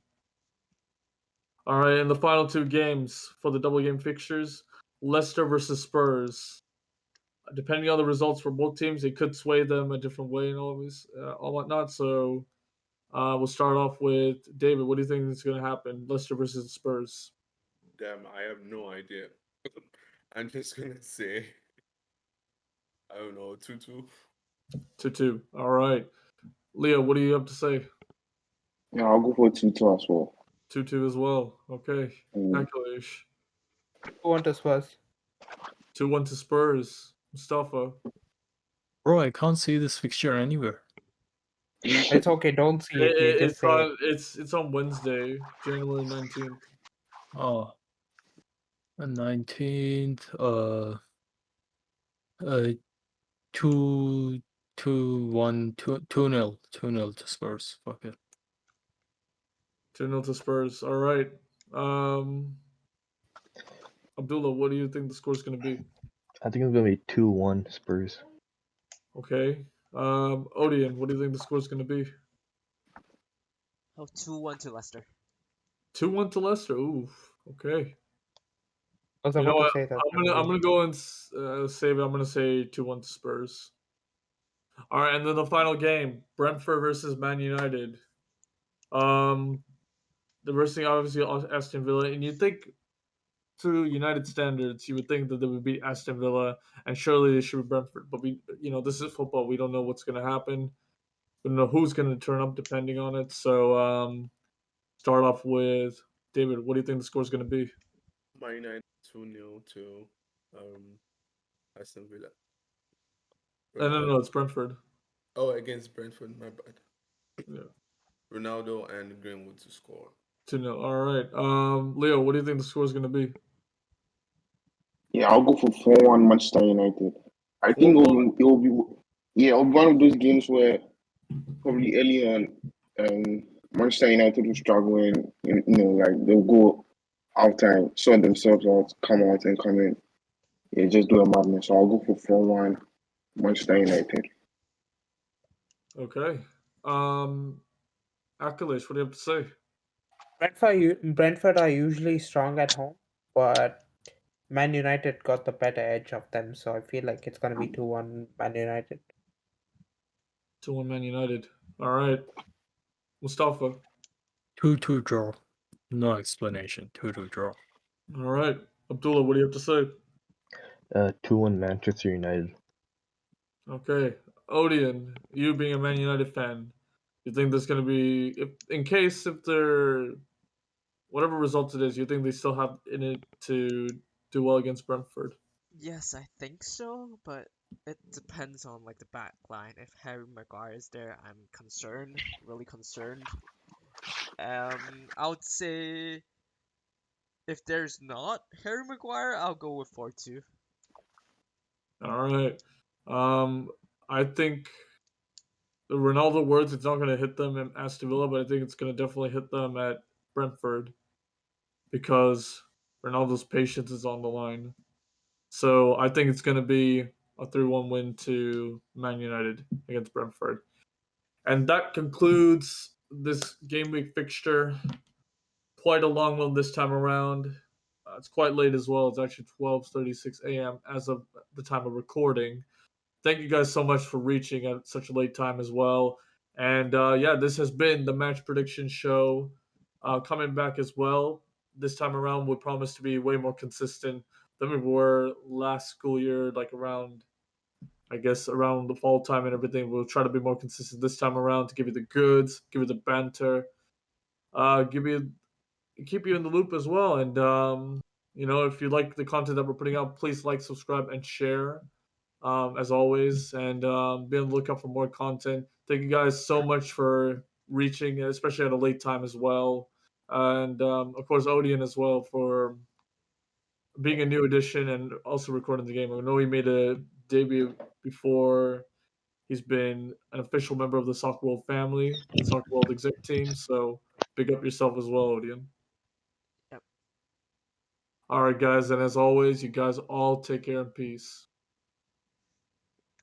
All right, and the final two games for the double game fixtures, Leicester versus Spurs. Depending on the results for both teams, it could sway them a different way and all whatnot. So we'll start off with David. What do you think is going to happen? Leicester versus Spurs. Damn, I have no idea. I'm just gonna say, I don't know, 2-2. 2-2. All right. Leo, what do you have to say? Yeah, I'll go for 2-2 as well. 2-2 as well. Okay. Akalish. 2-1 to Spurs. 2-1 to Spurs. Mustafa. Bro, I can't see this fixture anywhere. It's okay, don't see it. You just It's say on it's on Wednesday, January 19th. Oh, 19th. 2-1, 2-0 to Spurs. Fuck it. 2-0 to Spurs. All right. Abdullah, what do you think the score's going to be? I think it's gonna be 2-1 Spurs. Okay. Odeon, what do you think the score's going to be? 2-1 to Leicester. 2-1 to Leicester. Ooh. Okay. I was You know about to what? say that. I'm gonna go and save it. I'm gonna say 2-1 to Spurs. All right, and then the final game: Brentford versus Man United. The versing obviously Aston Villa, and you think to United standards, you would think that they would beat Aston Villa, and surely they should be Brentford. But this is football. We don't know what's gonna happen. We don't know who's gonna turn up depending on it. So start off with David. What do you think the score's gonna be? Man United 2-0 to Aston Villa. No, it's Brentford. Oh, against Brentford, my bad. Yeah. Ronaldo and Greenwood to score. 2-0. All right. Leo, what do you think the score is going to be? Yeah, I'll go for 4-1 Manchester United. I think it will be one of those games where probably early on, Manchester United will struggle and like they'll go halftime, sort themselves out, come out and come in. Yeah, just do a madness. So I'll go for 4-1 Manchester United. Okay. Akalish, what do you have to say? Brentford are usually strong at home, but Man United got the better edge of them, so I feel like it's gonna be 2-1 Man United. 2-1 Man United. All right, Mustafa. 2-2 draw. No explanation. 2-2 draw. All right, Abdullah. What do you have to say? 2-1 Manchester United. Okay, Odeon. You being a Man United fan, you think there's gonna be if they're whatever result it is, you think they still have in it to do well against Brentford? Yes, I think so, but it depends on like the back line. If Harry Maguire is there, I'm concerned, really concerned. I would say if there's not Harry Maguire, I'll go with 4-2. All right. I think the Ronaldo words, it's not going to hit them in Aston Villa, but I think it's going to definitely hit them at Brentford because Ronaldo's patience is on the line. So I think it's going to be a 3-1 win to Man United against Brentford. And that concludes this game week fixture. Quite a long one this time around. It's quite late as well. It's actually 12:36 a.m. as of the time of recording. Thank you guys so much for reaching at such a late time as well. And yeah, this has been the match prediction show. Coming back as well. This time around, we promise to be way more consistent than we were last school year, like around, I guess, around the fall time and everything. We'll try to be more consistent this time around to give you the goods, give you the banter, give you keep you in the loop as well. And if you like the content that we're putting out, please like, subscribe, and share. As always, and be on the lookout for more content. Thank you guys so much for reaching, especially at a late time as well. And of course, Odeon as well for being a new addition and also recording the game. I know he made a debut before he's been an official member of the Soccerworld family, the Soccerworld exec team. So big up yourself as well, Odeon. Yep. All right, guys, and as always, you guys all take care and peace.